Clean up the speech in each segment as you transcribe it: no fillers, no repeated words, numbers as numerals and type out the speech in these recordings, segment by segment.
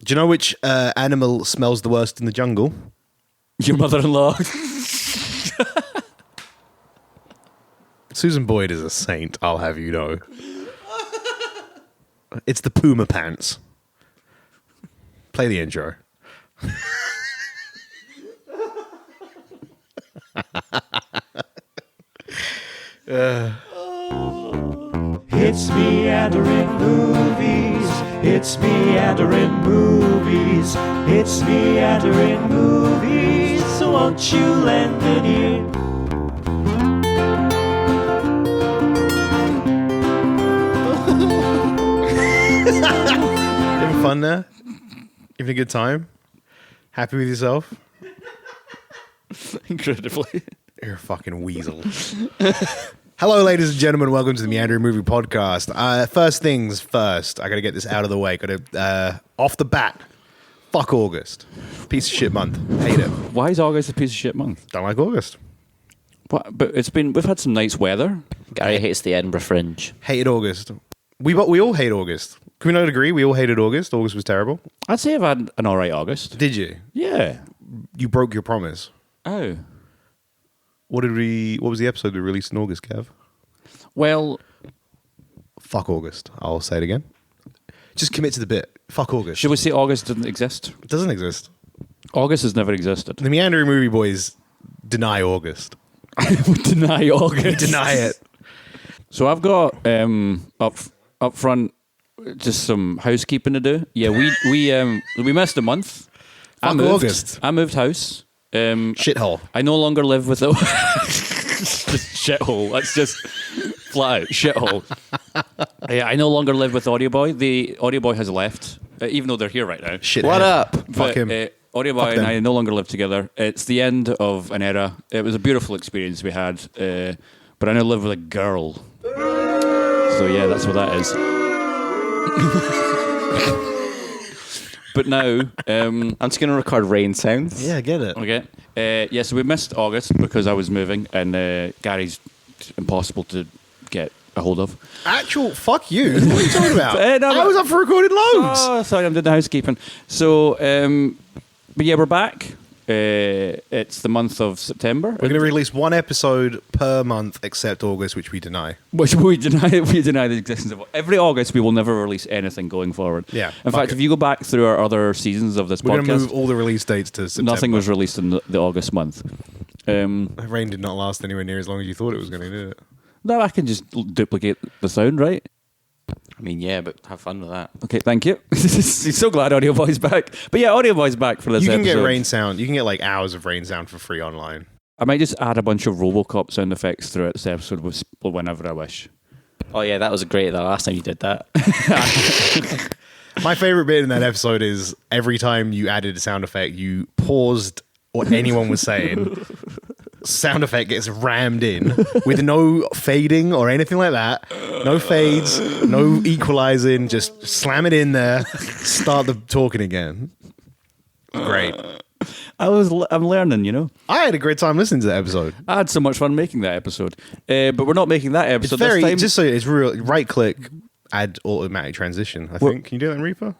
Do you know which animal smells the worst in the jungle? Your mother-in-law. Susan Boyd is a saint, I'll have you know. It's the Puma Pants. Play the intro. It's meandering movies. It's meandering movies. It's meandering movies. So won't you lend an ear? Having fun there? Having a good time? Happy with yourself? Incredibly. You're a fucking weasel. Hello, ladies and gentlemen. Welcome to the Meandering Movie Podcast. First things first. I got to get this out of the way. Got to off the bat. Fuck August. Piece of shit month. Hate it. Why is August a piece of shit month? Don't like August. What? But we've had some nice weather. Gary hates the Edinburgh Fringe. Hated August. We all hate August. Can we not agree? We all hated August. August was terrible. I'd say I've had an alright August. Did you? Yeah. You broke your promise. Oh. What was the episode we released in August, Gav? Well, fuck August. I'll say it again. Just commit to the bit. Fuck August. should we say August didn't exist? It doesn't exist. August has never existed. The Meandering Movie Boys deny August. I would deny August. We deny it. So I've got up front just some housekeeping to do. Yeah, we missed a month. Fuck August. I moved house. Shithole. I no longer live with just shithole. That's just flat out shithole. Yeah, I no longer live with Audioboi. The Audioboi has left, even though they're here right now. Shit. What up? Fuck him. Audioboi Fuck and them. I no longer live together. It's the end of an era. It was a beautiful experience we had, but I now live with a girl. So yeah, that's what that is. But now, I'm just going to record rain sounds. Yeah, get it. okay. Yeah, so we missed August because I was moving, and Gary's impossible to get a hold of. Actual, fuck you. What are you talking about? No, I was up for recording loads. Oh, sorry, I'm doing the housekeeping. So, but yeah, we're back. It's the month of September. We're going to release one episode per month except August, which we deny. Which we deny the existence of. Every August, we will never release anything going forward. Yeah, In fact, if you go back through our other seasons of this We're going to podcast, move all the release dates to September. nothing was released in the August month. Rain did not last anywhere near as long as you thought it was going to, did it? No, I can just duplicate the sound, right? I mean, yeah, but have fun with that. Okay, thank you. He's so glad Audioboi's back. But yeah, Audioboi's back for this You can episode. get rain sound. You can get like hours of rain sound for free online. I might just add a bunch of RoboCop sound effects throughout this episode whenever I wish. Oh, yeah, that was great the last time you did that. My favorite bit in that episode is every time you added a sound effect, you paused what anyone was saying. Sound effect gets rammed in with no fading or anything like that. No fades, no equalizing. Just slam it in there. Start the talking again. Great. I'm learning, you know. I had a great time listening to that episode. I had so much fun making that episode. But we're not making that episode It's very this time. just so it's real. Right click, add automatic transition. I think. Can you do that in Reaper?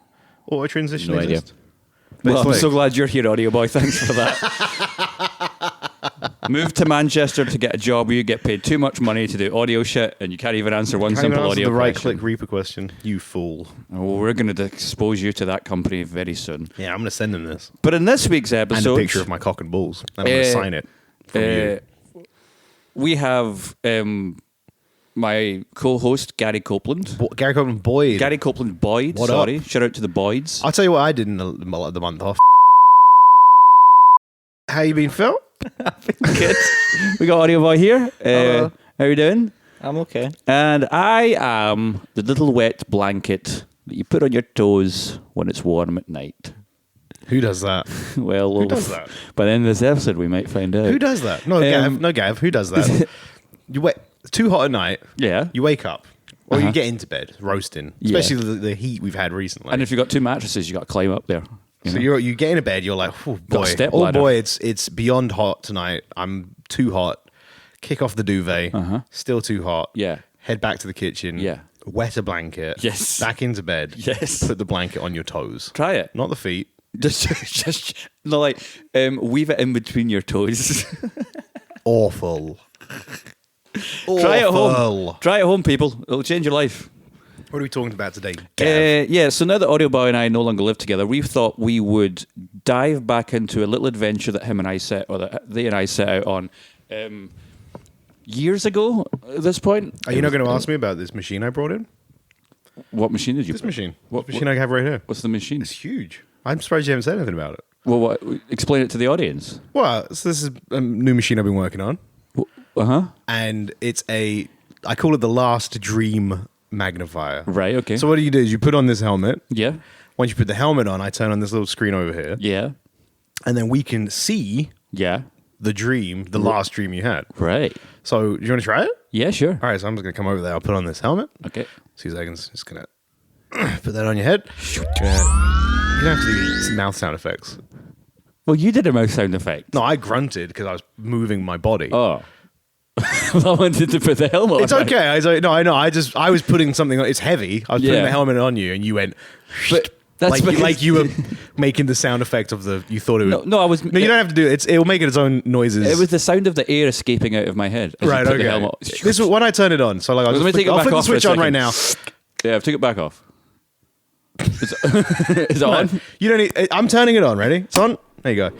Auto transition. No idea. exist? But Well, it's I'm like- so glad you're here, Audioboy. Thanks for that. Moved to Manchester to get a job where you get paid too much money to do audio shit, and you can't even answer one Can't simple even answer audio the right question. click Reaper question. You fool. Oh, we're going to expose you to that company very soon. Yeah, I'm going to send them this But in this week's episode, and a picture of my cock and balls. And I'm going to sign it from you. we have my co-host Gary Copeland. Gary Copeland Boyd. Gary Copeland Boyd. What sorry, up? shout out to the Boyds. I'll tell you what I did in the month off. How you been, Phil? Good. We got Audioboy here. Hello. How you doing? I'm okay. And I am the little wet blanket that you put on your toes when it's warm at night. Who does that? Well, Who does that? by the end of this episode, we might find out. Who does that? No, Gav. Who does that? You wait. It's too hot at night. Yeah. You wake up. Or Uh-huh. you get into bed, roasting. Yeah. Especially the heat we've had recently. And if you've got two mattresses, you got to climb up there. So you get into bed, you're like, oh Got a boy, step oh ladder. boy, it's beyond hot tonight. I'm too hot. Kick off the duvet. Still too hot. Yeah. Head back to the kitchen. Yeah. wet a blanket, Yes. back into bed, Yes. put the blanket on your toes. Try it. Not the feet. Just no, like weave it in between your toes. Awful. Try it Awful. home. Try it home, people. It'll change your life. What are we talking about today, Gav? Yeah, so now that Audioboi and I no longer live together, we thought we would dive back into a little adventure that him and I set, or that they and I set out on years ago. At this point, Are you not going to ask me about this machine I brought in? what machine did you? This put? machine. What This machine I have right here. What's the machine? It's huge. I'm surprised you haven't said anything about it. Well, what? Explain it to the audience. Well, so this is a new machine I've been working on, and I call it the Last Dream magnifier. Right. Okay. So what do is you put on this helmet. yeah. Once you put the helmet on, I turn on this little screen over here, Yeah. and then we can see Yeah. the dream, the last dream you had. Right. So, do you want to try it? Yeah. Sure. All right, so I'm just going to come over there. I'll put on this helmet. Okay. 2 seconds. Just going to put that on your head. You don't have to do some mouth sound effects. Well, you did a mouse sound effect. No, I grunted because I was moving my body. Oh. I wanted to put the helmet on. It's okay. I was like, no, I know. I was putting something on. It's heavy. I was putting Yeah. the helmet on you, and you went. But that's like, because- like you were making the sound effect of the. You thought it would. No, I was. No, you don't have to do it. It'll make its own noises. It was the sound of the air escaping out of my head. As right. you put Okay. The helmet. This was when I turned it on. So like, Let me take it I'll back flip the off for a switch on right second. now. Yeah, I've took it back off. Is it on? You don't need. I'm turning it on. Ready? It's on. There you go.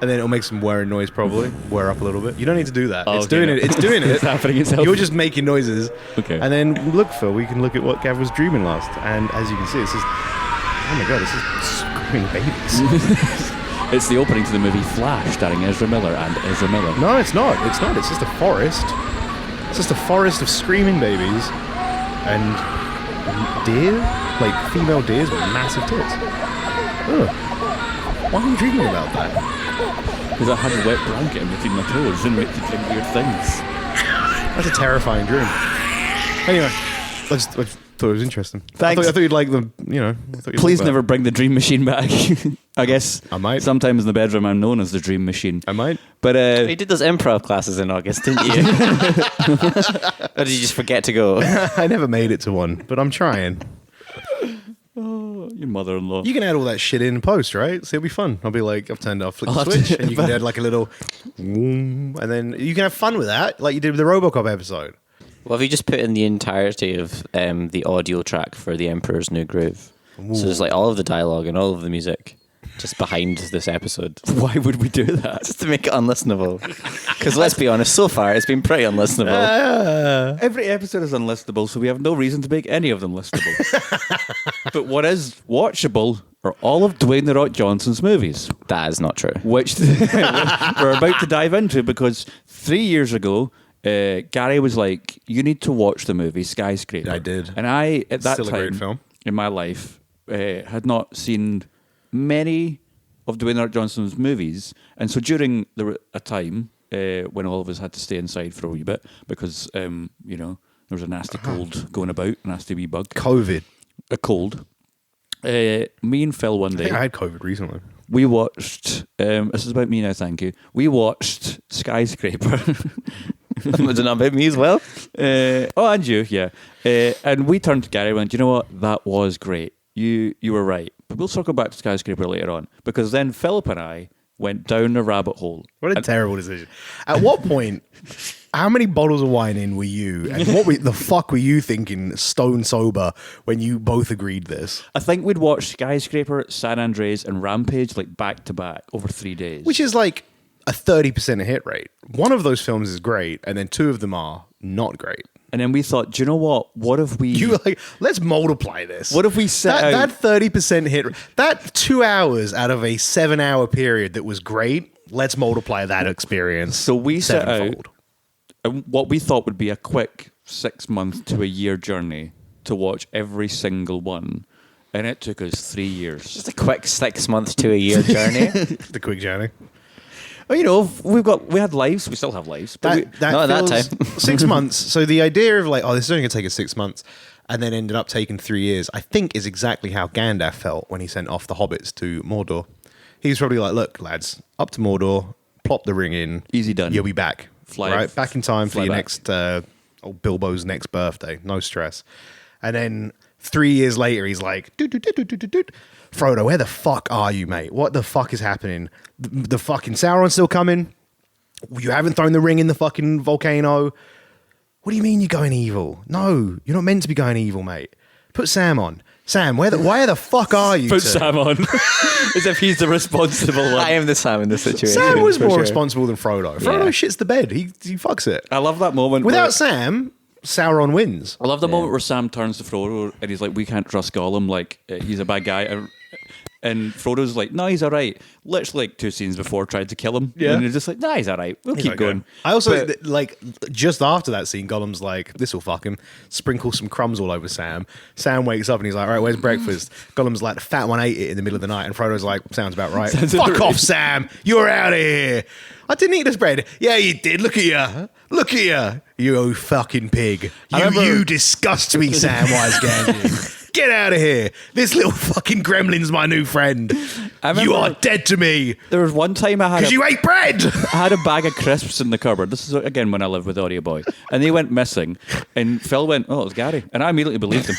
And then it'll make some whirring noise, probably. Whir up a little bit. You don't need to do that. Oh, It's okay, doing no. it. It's doing it. It's happening itself. You're just making noises. Okay. And then look, Phil, we can look at what Gav was dreaming last. And as you can see, it's just. Oh my god, this is screaming babies. It's the opening to the movie Flash, starring Ezra Miller and Ezra Miller. No, it's not. It's not. It's just a forest. It's just a forest of screaming babies and deer, like female deers with massive tits. Ugh. Why are you dreaming about that? Because I had a wet blanket in between my toes and made me dream weird things. That's a terrifying dream. Anyway, I thought it was interesting. Thanks. I thought you'd like the, Please never bring the dream machine back. I guess I might. Sometimes in the bedroom I'm known as the dream machine. I might. But You did those improv classes in August, didn't you? Or did you just forget to go? I never made it to one, but I'm trying. your mother-in-law. You can add all that shit in post, right? So it'll be fun. I'll be like, I've turned off, flick the I'll have to- switch, and you can add like a little, and then you can have fun with that, like you did with the RoboCop episode. Well, if you just put in the entirety of the audio track for The Emperor's New Groove, so there's like all of the dialogue and all of the music just behind this episode, Why would we do that? just to make it unlistenable. Because let's be honest, so far it's been pretty unlistenable. Every episode is unlistable, so we have no reason to make any of them listable. But what is watchable are all of Dwayne The Rock Johnson's movies, That is not true. which we're about to dive into because 3 years ago, Gary was like, you need to watch the movie Skyscraper. I did. And I, at that Still a time great film. in my life, had not seen many of Dwayne The Rock Johnson's movies. And so during a time when all of us had to stay inside for a wee bit because, there was a nasty cold going about, a nasty wee bug. COVID. A cold. Me and Phil one I day, think I had COVID recently. we watched, this is about me now, thank you. We watched Skyscraper. Was it not about me as well? And you, yeah. And we turned to Gary and went, you know what? That was great. You were right. But we'll circle back to Skyscraper later on. Because then Philip and I went down the rabbit hole. What a terrible decision. At what point, how many bottles of wine in were you? And the fuck were you thinking stone sober when you both agreed this? I think we'd watched Skyscraper, San Andreas, and Rampage like back to back over 3 days. Which is like a 30% hit rate. One of those films is great, and then 2 of them are not great. And then we thought, do you know what? What if we... You were like, let's multiply this. What if we set out... that 30% hit, that 2 hours out of a 7-hour period that was great, let's multiply that experience. So we set out sevenfold. what we thought would be a quick 6 month to a year journey to watch every single one. And it took us 3 years. Just a quick 6 months to a year journey. The quick journey. Well, we had lives. We still have lives. But Not at that time. 6 months. So the idea of like, this is only going to take us 6 months, and then ended up taking 3 years, I think is exactly how Gandalf felt when he sent off the hobbits to Mordor. He was probably like, look, lads, up to Mordor, plop the ring in. Easy done. You'll be back. Fly- right? Back in time for fly your back. next Oh, Bilbo's next birthday. No stress. And then 3 years later, he's like, Frodo, where the fuck are you, mate? What the fuck is happening? The fucking Sauron's still coming? You haven't thrown the ring in the fucking volcano? What do you mean you're going evil? No, you're not meant to be going evil, mate. Put Sam on. Sam, where the fuck are you? Put Sam on. As if he's the responsible one. I am the Sam in this situation. Sam was more sure. responsible than Frodo. Frodo shits the bed. He fucks it. I love that moment. Without Sam, Sauron wins. I love the moment where Sam turns to Frodo and he's like, we can't trust Gollum, like he's a bad guy. And Frodo's like, no, he's all right. Literally like 2 scenes before tried to kill him. Yeah. And he's just like, nah, he's all right. We'll keep going. I also, like, just after that scene, Gollum's like, this will fuck him. Sprinkle some crumbs all over Sam. Sam wakes up and he's like, all right, where's breakfast? Gollum's like, the fat one ate it in the middle of the night. And Frodo's like, sounds about right. Fuck off, Sam. You're out of here. I didn't eat this bread. Yeah, you did. Look at you. Look at you. You fucking pig. You disgust me, Samwise Gamgee. Get out of here. This little fucking gremlin's my new friend. You are dead to me. There was one time I had Because you ate bread. I had a bag of crisps in the cupboard. This is, again, when I lived with Audioboi. And they went missing. And Phil went, oh, it was Gary. And I immediately believed him.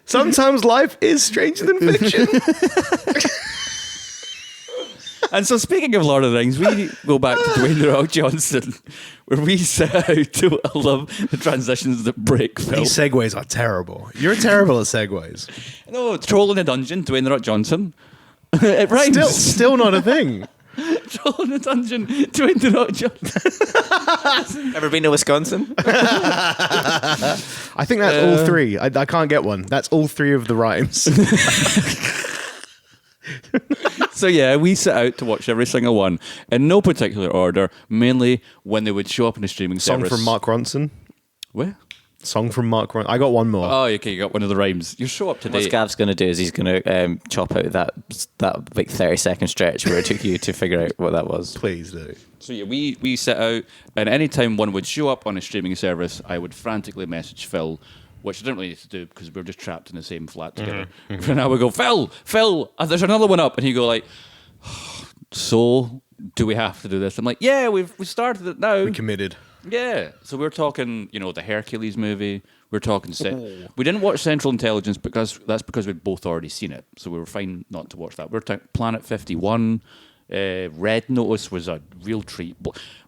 Sometimes life is stranger than fiction. And so speaking of Lord of the Rings, we go back to Dwayne The Rock Johnson, where we set out to, I love the transitions that break Phil. These segues are terrible. You're terrible at segues. No, Troll in a Dungeon, Dwayne The Rock Johnson. It rhymes. Still not a thing. Troll in a Dungeon, Dwayne The Rock Johnson. Ever been to Wisconsin? I think that's all 3. I can't get one. That's all 3 of the rhymes. So yeah, we set out to watch every single one in no particular order, mainly when they would show up in a streaming Song service. from Mark Ronson. Where? Song from Mark Ronson. I got one more. Oh, okay, you got one of the rhymes. You're so up to What date. Gav's going to do is he's going to chop out that like 30-second stretch where it took you to figure out what that was. Please do. So yeah, we set out, and any time one would show up on a streaming service, I would frantically message Phil, which I didn't really need to do because we were just trapped in the same flat together. And I would go, Phil, there's another one up, and he'd go like, so do we have to do this? I'm like, yeah, we started it now. We committed. Yeah. So we're talking, the Hercules movie. We're talking. We didn't watch Central Intelligence because we'd both already seen it, so we were fine not to watch that. We're talking Planet 51. Red Notice was a real treat.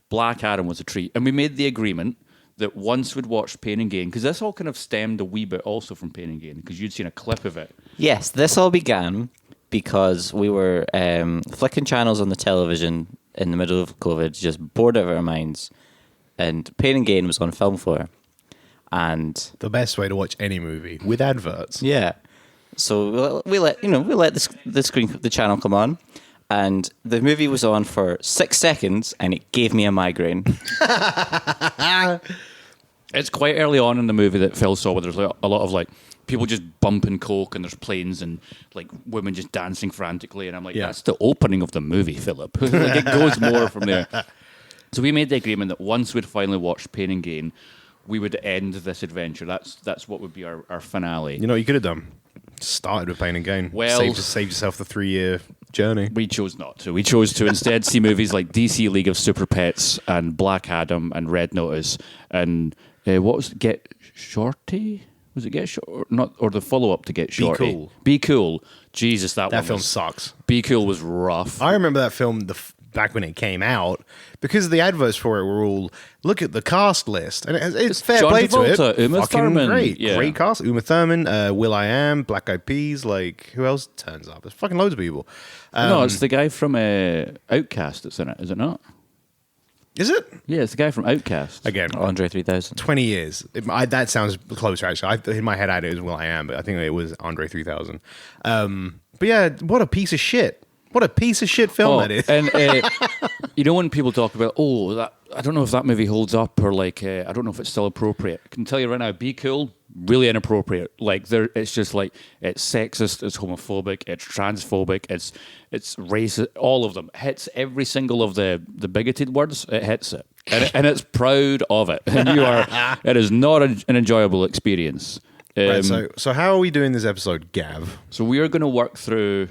Black Adam was a treat, and we made the agreement that once we'd watched Pain and Gain, because this all kind of stemmed a wee bit also from Pain and Gain, because you'd seen a clip of it. Yes, this all began because we were flicking channels on the television in the middle of COVID, just bored out of our minds, and Pain and Gain was on Film 4. And the best way to watch any movie with adverts. Yeah, so we let the channel come on, and the movie was on for 6 seconds, and it gave me a migraine. It's quite early on in the movie that Phil saw where there's a lot of people just bumping coke and there's planes and women just dancing frantically, and I'm like, that's the opening of the movie, Philip. It goes more from there. So we made the agreement that once we'd finally watched Pain and Gain, we would end this adventure. That's what would be our finale. You know what you could have done? Started with Pain and Gain. Well, saved yourself the 3-year journey. We chose not to. We chose to instead see movies like DC League of Super Pets and Black Adam and Red Notice and what was it? Get Shorty? Was it Get Short? Or the follow-up to Get Shorty? Be Cool. Be Cool. Jesus, that film sucks. Be Cool was rough. I remember that film back when it came out because the adverts for it were all, look at the cast list. And it's fair John play Travolta, to it. Uma Fucking Thurman. great. Yeah. Great cast. Uma Thurman, Will.i.am, Black Eyed Peas, who else turns up? There's fucking loads of people. No, it's the guy from Outcast that's in it, is it not? Is it? Yeah, it's the guy from Outcast. Again, Andre 3000. 20 years. That sounds closer, actually. In my head, I had it as Will.i.am, but I think it was Andre 3000. But yeah, what a piece of shit. What a piece of shit film that is. And when people talk about, I don't know if that movie holds up or I don't know if it's still appropriate. I can tell you right now, Be Cool, really inappropriate. It's just it's sexist, it's homophobic, it's transphobic, it's racist. All of them hits every single of the bigoted words. It hits it, and it's proud of it. And it is not an enjoyable experience. Right, so how are we doing this episode, Gav? So we are going to work through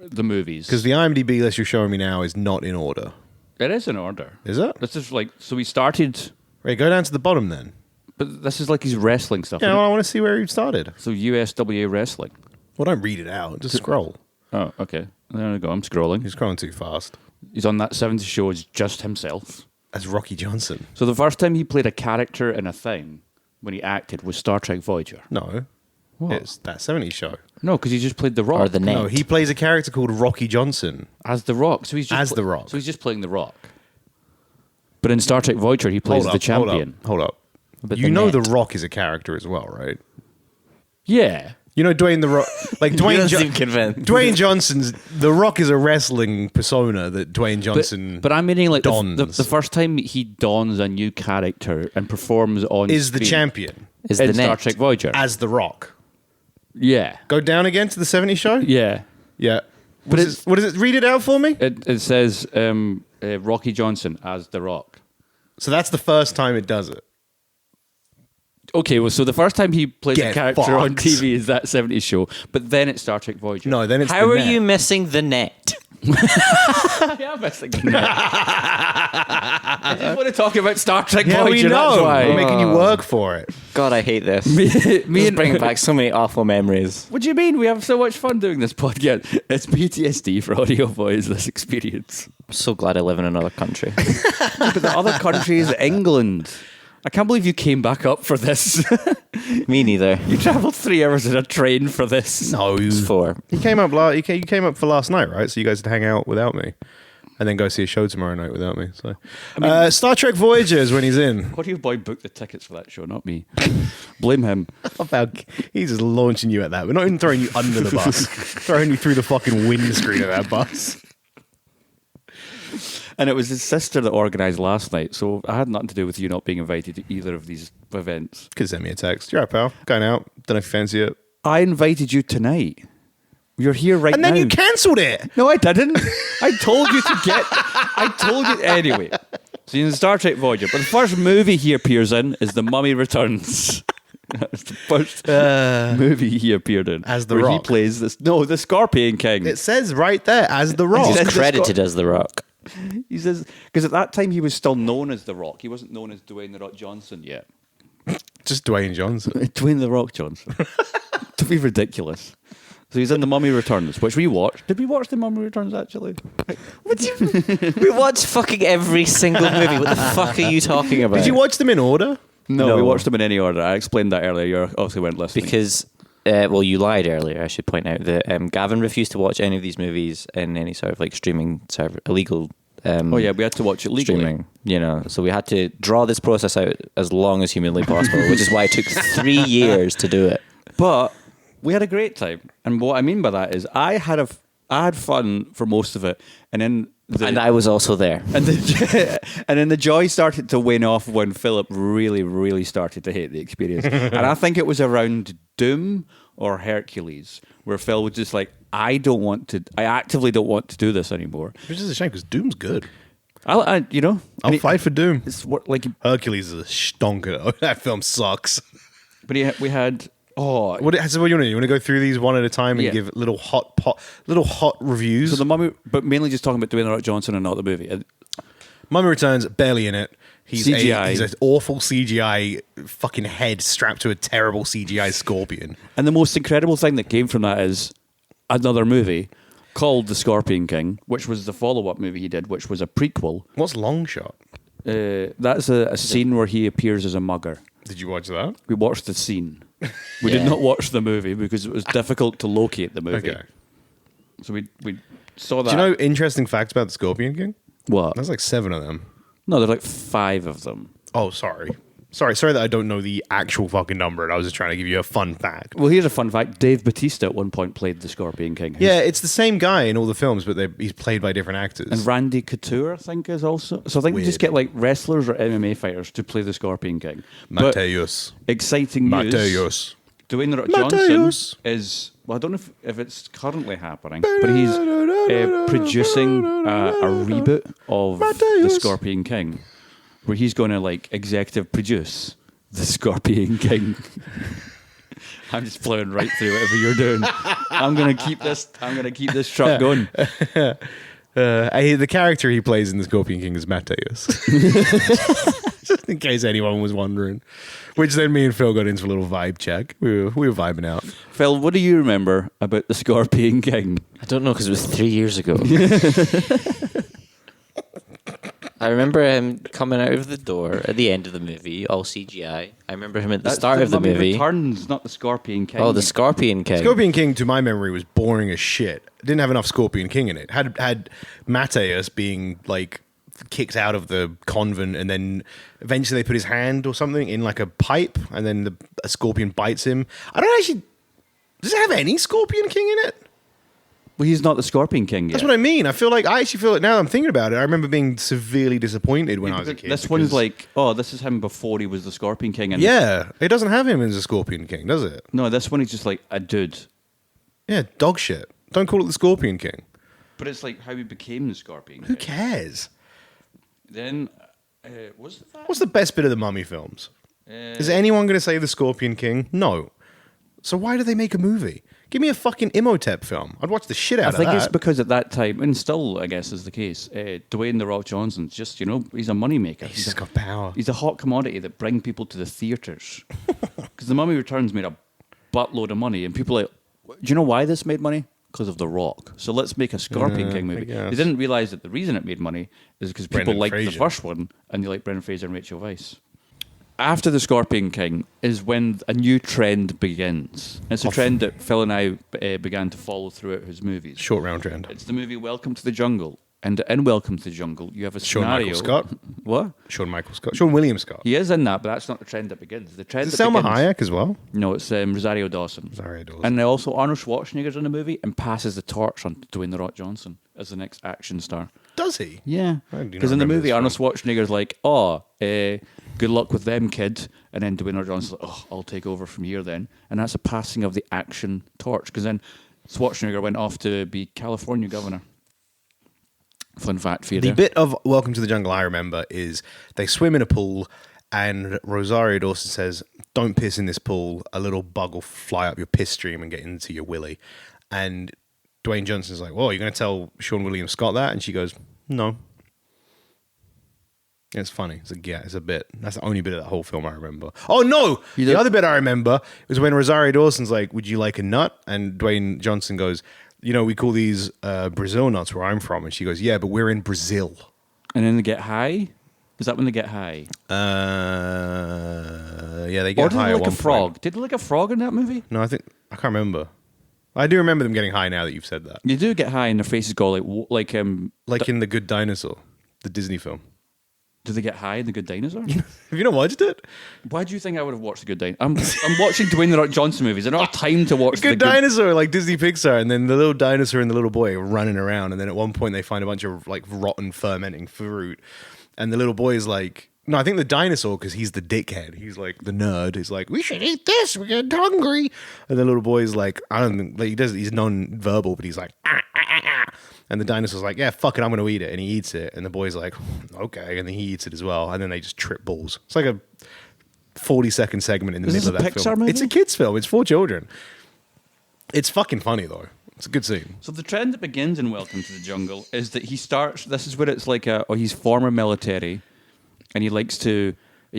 the movies. Because the IMDb list you're showing me now is not in order. It is in order. Is it? This is like, so he started, Right, go down to the bottom then. but this is like his wrestling stuff. Yeah, isn't well, it? I want to see where he started. So USWA wrestling. Well, don't read it out. Just scroll. Oh, okay. There we go. I'm scrolling. He's scrolling too fast. He's on that 70s show as just himself. As Rocky Johnson. So the first time he played a character in a thing when he acted was Star Trek Voyager. No. What? It's that 70s show. No, because he just played The Rock. Or the net. No, he plays a character called Rocky Johnson. As The Rock. So he's just As The Rock. So he's just playing The Rock. But in Star Trek Voyager, he plays the champion. Hold up. But You the know net. The Rock is a character as well, right? Yeah. You know Dwayne The Rock... Like He Dwayne, doesn't seem convinced. Dwayne Johnson's... The Rock is a wrestling persona that Dwayne Johnson But I'm meaning like dons. the first time he dons a new character and performs on is the screen champion. Is in the Star net. Trek Voyager. As The Rock. Yeah. Go down again to the 70s show? Yeah. Yeah. But What is it? Read it out for me. It says Rocky Johnson as The Rock. So that's the first time it does it. Okay, well, so the first time he plays a Get character on fucked. TV is that 70s show, but then it's Star Trek Voyager. No, then it's How the are net. you missing the net? I am missing that. I just want to talk about Star Trek Yeah, Voyager, we that's know. why. We're making you work for it. God, I hate this. me It's and bringing back so many awful memories. What do you mean? We have so much fun doing this podcast. It's PTSD for audio boys, this experience. I'm so glad I live in another country. But the other country is England. I can't believe you came back up for this. Me neither. You travelled 3 hours in a train for this. No, It's 4. you came up. You came up for last night, right? So you guys would hang out without me, and then go see a show tomorrow night without me. So, Star Trek Voyager is when he's in. Audio boy booked the tickets for that show, not me. Blame him. About he's just launching you at that. We're not even throwing you under the bus. Throwing you through the fucking windscreen of that bus. And it was his sister that organised last night, so I had nothing to do with you not being invited to either of these events. Could send me a text. You're right, pal. Going out. Don't know if you fancy it. I invited you tonight. You're here right And now. then you cancelled it. No, I didn't. I told you to get. I told you anyway. So in Star Trek Voyager, but the first movie he appears in is The Mummy Returns. That's the first movie he appeared in. As The where Rock. he plays this. No, the Scorpion King. It says right there as The Rock. He's He's credited as The Rock. He says because at that time he was still known as The Rock. He wasn't known as Dwayne The Rock Johnson yet. Just Dwayne Johnson. Dwayne The Rock Johnson. To be ridiculous. So he's in The Mummy Returns, which we watched. Did we watch The Mummy Returns actually? We watch fucking every single movie. What the fuck are you talking about? Did you watch them in order? No, No. we watched them in any order. I explained that earlier. You obviously weren't listening. Because, well, you lied earlier. I should point out that Gavin refused to watch any of these movies in any sort of like streaming server, illegal. Oh yeah, we had to watch it legally. Streaming, you know, so we had to draw this process out as long as humanly possible, which is why it took 3 years to do it. But we had a great time, and what I mean by that is I had fun for most of it, and then And I was also there. and then the joy started to wane off when Philip really, really started to hate the experience. And I think it was around Doom or Hercules where Phil was just like, I actively don't want to do this anymore. Which is a shame because Doom's good. I'll I'll fight for Doom. It's like, Hercules is a stonker though. That film sucks. but we had So what do you want to do? You want to go through these one at a time and Yeah. give little hot reviews? so the Mummy, but mainly just talking about Dwayne The Rock Johnson and not the movie. Mummy Returns, barely in it. He's CGI. He's an awful CGI fucking head strapped to a terrible CGI scorpion. And the most incredible thing that came from that is another movie called The Scorpion King, which was the follow-up movie he did, which was a prequel. What's Long Shot? That's a scene where he appears as a mugger. Did you watch that? We watched the scene. We did not watch the movie because it was difficult to locate the movie. Okay. So we saw that. Do you know interesting facts about the Scorpion King? what? There's like 7 of them. No, there's like 5 of them. Oh, sorry. Sorry that I don't know the actual fucking number. And I was just trying to give you a fun fact. Well, here's a fun fact. Dave Bautista at one point played the Scorpion King. Yeah, it's the same guy in all the films, but he's played by different actors. And Randy Couture, I think, is also. So I think we just Weird. get like wrestlers or MMA fighters to play the Scorpion King. But Mateus. exciting news. Mateus. Dwayne The Rock Mateus. Johnson is, well, I don't know if it's currently happening, but he's producing a reboot of The Mateus. Scorpion King, where he's going to like executive produce The Scorpion King. I'm just plowing right through whatever you're doing. I'm gonna keep this truck going. The character he plays in The Scorpion King is Mateus. Just in case anyone was wondering. Which then me and Phil got into a little vibe check. We were vibing out. Phil, what do you remember about The Scorpion King? I don't know because it was 3 years ago. I remember him coming out of the door at the end of the movie, all CGI. I remember him at the start of the Mummy movie. Returns, not The Scorpion King. Oh, the Scorpion King. Scorpion King, to my memory, was boring as shit. Didn't have enough Scorpion King in it. Had Mateus being like kicked out of the convent, and then eventually they put his hand or something in like a pipe, and then a scorpion bites him. I don't actually. Does it have any Scorpion King in it? Well, he's not the Scorpion King yet. That's what I mean. I actually feel it now that I'm thinking about it. I remember being severely disappointed when I was a kid. This one's like, this is him before he was the Scorpion King. And yeah, it doesn't have him as a Scorpion King, does it? No, this one is just like a dude. Yeah, dog shit. Don't call it the Scorpion King. But it's like how he became the Scorpion King. Who cares? Then, was that? What's the best bit of the Mummy films? Is anyone going to say the Scorpion King? No. So why do they make a movie? Give me a fucking Imhotep film. I'd watch the shit out of that. I think it's because at that time, and still, I guess, is the case, Dwayne The Rock Johnson's just, he's a moneymaker. He's got power. He's a hot commodity that bring people to the theatres. Because The Mummy Returns made a buttload of money, and people are like, do you know why this made money? Because of The Rock. So let's make a Scorpion King movie. They didn't realise that the reason it made money is because people liked the first one, and they like Brendan Fraser and Rachel Weisz. After The Scorpion King is when a new trend begins. It's a trend that Phil and I began to follow throughout his movies. Short round trend. It's the movie Welcome to the Jungle. And in Welcome to the Jungle, you have a scenario. Sean Michael Scott. What? Sean William Scott. He is in that, but that's not the trend that begins. The trend Is it that Selma begins, Hayek as well? No, it's Rosario Dawson. Dawson. And also Arnold Schwarzenegger's in the movie and passes the torch on to Dwayne The Rock Johnson as the next action star. Does he? Yeah. Because in the movie, Arnold Schwarzenegger's like, good luck with them, kid. And then Dwayne The Rock Johnson's like, I'll take over from here then. And that's a passing of the action torch. Because then Schwarzenegger went off to be California governor. Fun fact for you. The bit of Welcome to the Jungle I remember is they swim in a pool and Rosario Dawson says, don't piss in this pool. A little bug will fly up your piss stream and get into your willy. And Dwayne Johnson's like, well, you're going to tell Sean William Scott that? And she goes, no. It's funny. It's a bit. That's the only bit of that whole film I remember. Oh, no! The other bit I remember was when Rosario Dawson's like, would you like a nut? And Dwayne Johnson goes, we call these Brazil nuts where I'm from. And she goes, yeah, but we're in Brazil. And then they get high? Is that when they get high? Yeah, they get high at one frog? point. Did they like a frog in that movie? No, I can't remember. I do remember them getting high now that you've said that. You do get high and their faces go like in The Good Dinosaur, the Disney film. Did they get high in The Good Dinosaur? Have you not watched it? Why do you think I would have watched The Good Dinosaur? I'm watching Dwayne The Rock Johnson movies. I don't have time to watch Good Dinosaur, like Disney Pixar, and then the little dinosaur and the little boy are running around, and then at one point they find a bunch of like rotten fermenting fruit, and the little boy is like, no, I think the dinosaur, because he's the dickhead, he's like the nerd, he's like, we should eat this, we're getting hungry, and the little boy is like, I don't think, like, he's non-verbal, but he's like, and the dinosaur's like, yeah, fuck it, I'm going to eat it. And he eats it. And the boy's like, okay. And then he eats it as well. And then they just trip balls. It's like a 40-second segment in the middle of that Pixar film. movie? It's a kid's film. It's for children. It's fucking funny, though. It's a good scene. So the trend that begins in Welcome to the Jungle is that this is where it's like he's former military and he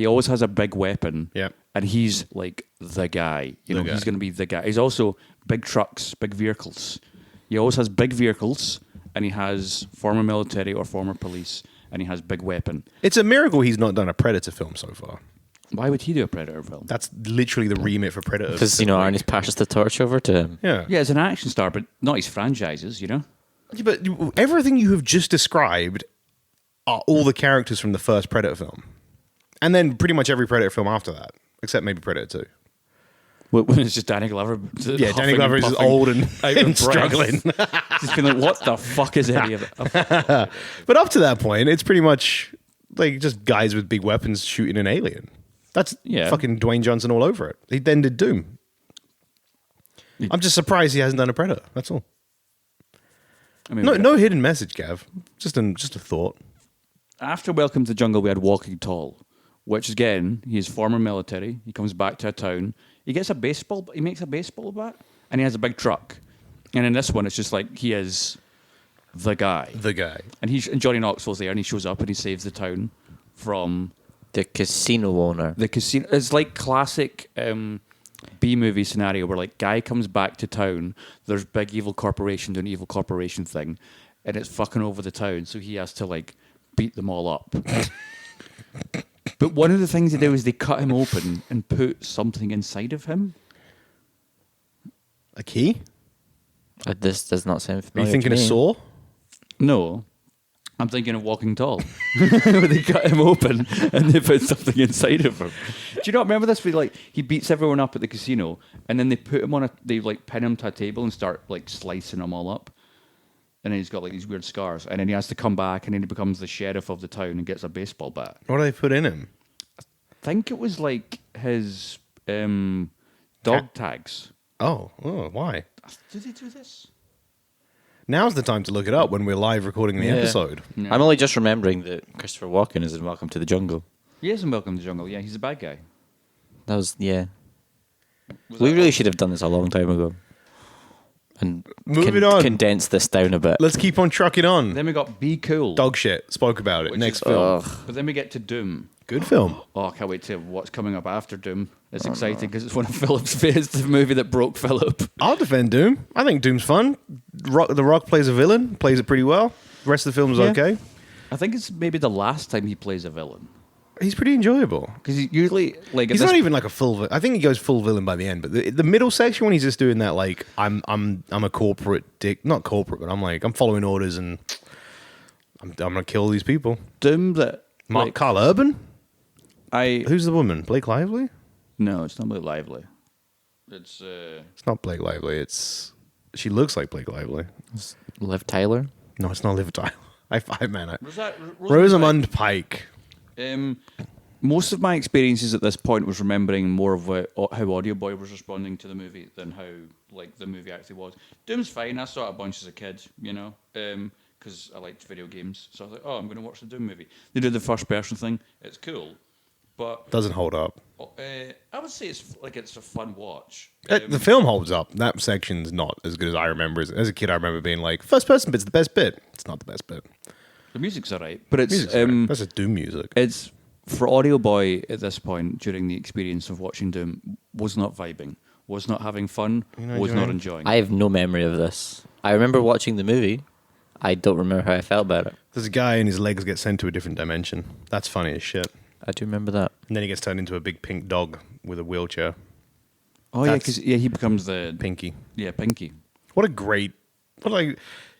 always has a big weapon. Yeah. And he's like the guy. He's going to be the guy. He's also big trucks, big vehicles. He always has big vehicles. And he has former military or former police, and he has big weapon. It's a miracle he's not done a Predator film so far. Why would he do a Predator film? That's literally the remit for Predator. Because, Arnie's passes the torch over to him. Yeah. Yeah, as an action star, but not his franchises, Yeah, but everything you have just described are all the characters from the first Predator film. And then pretty much every Predator film after that, except maybe Predator 2. When it's just Danny Glover. Yeah, Danny Glover is old and struggling. Just being like, what the fuck is any of it? But up to that point, it's pretty much like just guys with big weapons shooting an alien. That's fucking Dwayne Johnson all over it. He then did Doom. I'm just surprised he hasn't done a Predator. That's all. I mean, no hidden message, Gav. Just a thought. After Welcome to the Jungle, we had Walking Tall, which again, he's former military. He comes back to a town. He gets a baseball. He makes a baseball bat, and he has a big truck. And in this one, it's just like he is the guy. The guy. And Johnny Knoxville's there, and he shows up and he saves the town from The casino owner. the casino. It's like classic B-movie scenario where like guy comes back to town. There's big evil corporation doing evil corporation thing, and it's fucking over the town. So he has to like beat them all up. But one of the things they do is they cut him open and put something inside of him. A key? This does not sound Are familiar. you thinking to a me. saw? No. I'm thinking of Walking Tall. Where they cut him open and they put something inside of him. Do you not remember this? Where like he beats everyone up at the casino and then they put him they like pin him to a table and start like slicing them all up. And then he's got like these weird scars. And then he has to come back and then he becomes the sheriff of the town and gets a baseball bat. What do they put in him? I think it was like his dog tags. Oh, why? Did they do this? Now's the time to look it up when we're live recording the Yeah. episode. Yeah. I'm only just remembering that Christopher Walken is in Welcome to the Jungle. He is in Welcome to the Jungle. Yeah, he's a bad guy. That was, yeah. Was We that- really should have done this a long time ago. And Moving on. condense this down a bit. Let's keep on trucking on. Then we got Be Cool. Dog shit. Spoke about it. Which Next is- film. But then we get to Doom. Good film. Oh, I can't wait to what's coming up after Doom. It's exciting because it's one of Philip's it's the movie that broke Philip. I'll defend Doom. I think Doom's fun. The Rock plays a villain. Plays it pretty well. The rest of the film's Yeah. okay. I think it's maybe the last time he plays a villain He's pretty enjoyable. because he usually like He's not even like a full. I think he goes full villain by the end, but the middle section when he's just doing that, like I'm a corporate dick, not corporate, but I'm following orders and I'm gonna kill these people. Doom that Mark like, Carl Urban. I Who's the woman? Blake Lively? no, it's not Blake Lively. It's It's not Blake Lively. She looks like Blake Lively. Liv Tyler. No, it's not Liv Tyler. Man. was that Rosamund Pike. Most of my experiences at this point was remembering more of how Audioboi was responding to the movie than how like the movie actually was. Doom's fine. I saw it a bunch as a kid, you know, because I liked video games. So I was like, oh, I'm going to watch the Doom movie. They did the first person thing. It's cool, but Doesn't hold up. I would say it's a fun watch. The film holds up. That section's not as good as I remember. As a kid, I remember being like, first person bit's the best bit. It's not the best bit. The music's alright, but it's Music's alright. That's just Doom music. It's for Audioboi at this point during the experience of watching Doom was not vibing, was not having fun, was not enjoying. I have no memory of this. I remember watching the movie. I don't remember how I felt about it. There's a guy and his legs get sent to a different dimension. That's funny as shit. I do remember that. And then he gets turned into a big pink dog with a wheelchair. Oh yeah, That's- because he becomes the Pinky. Pinky.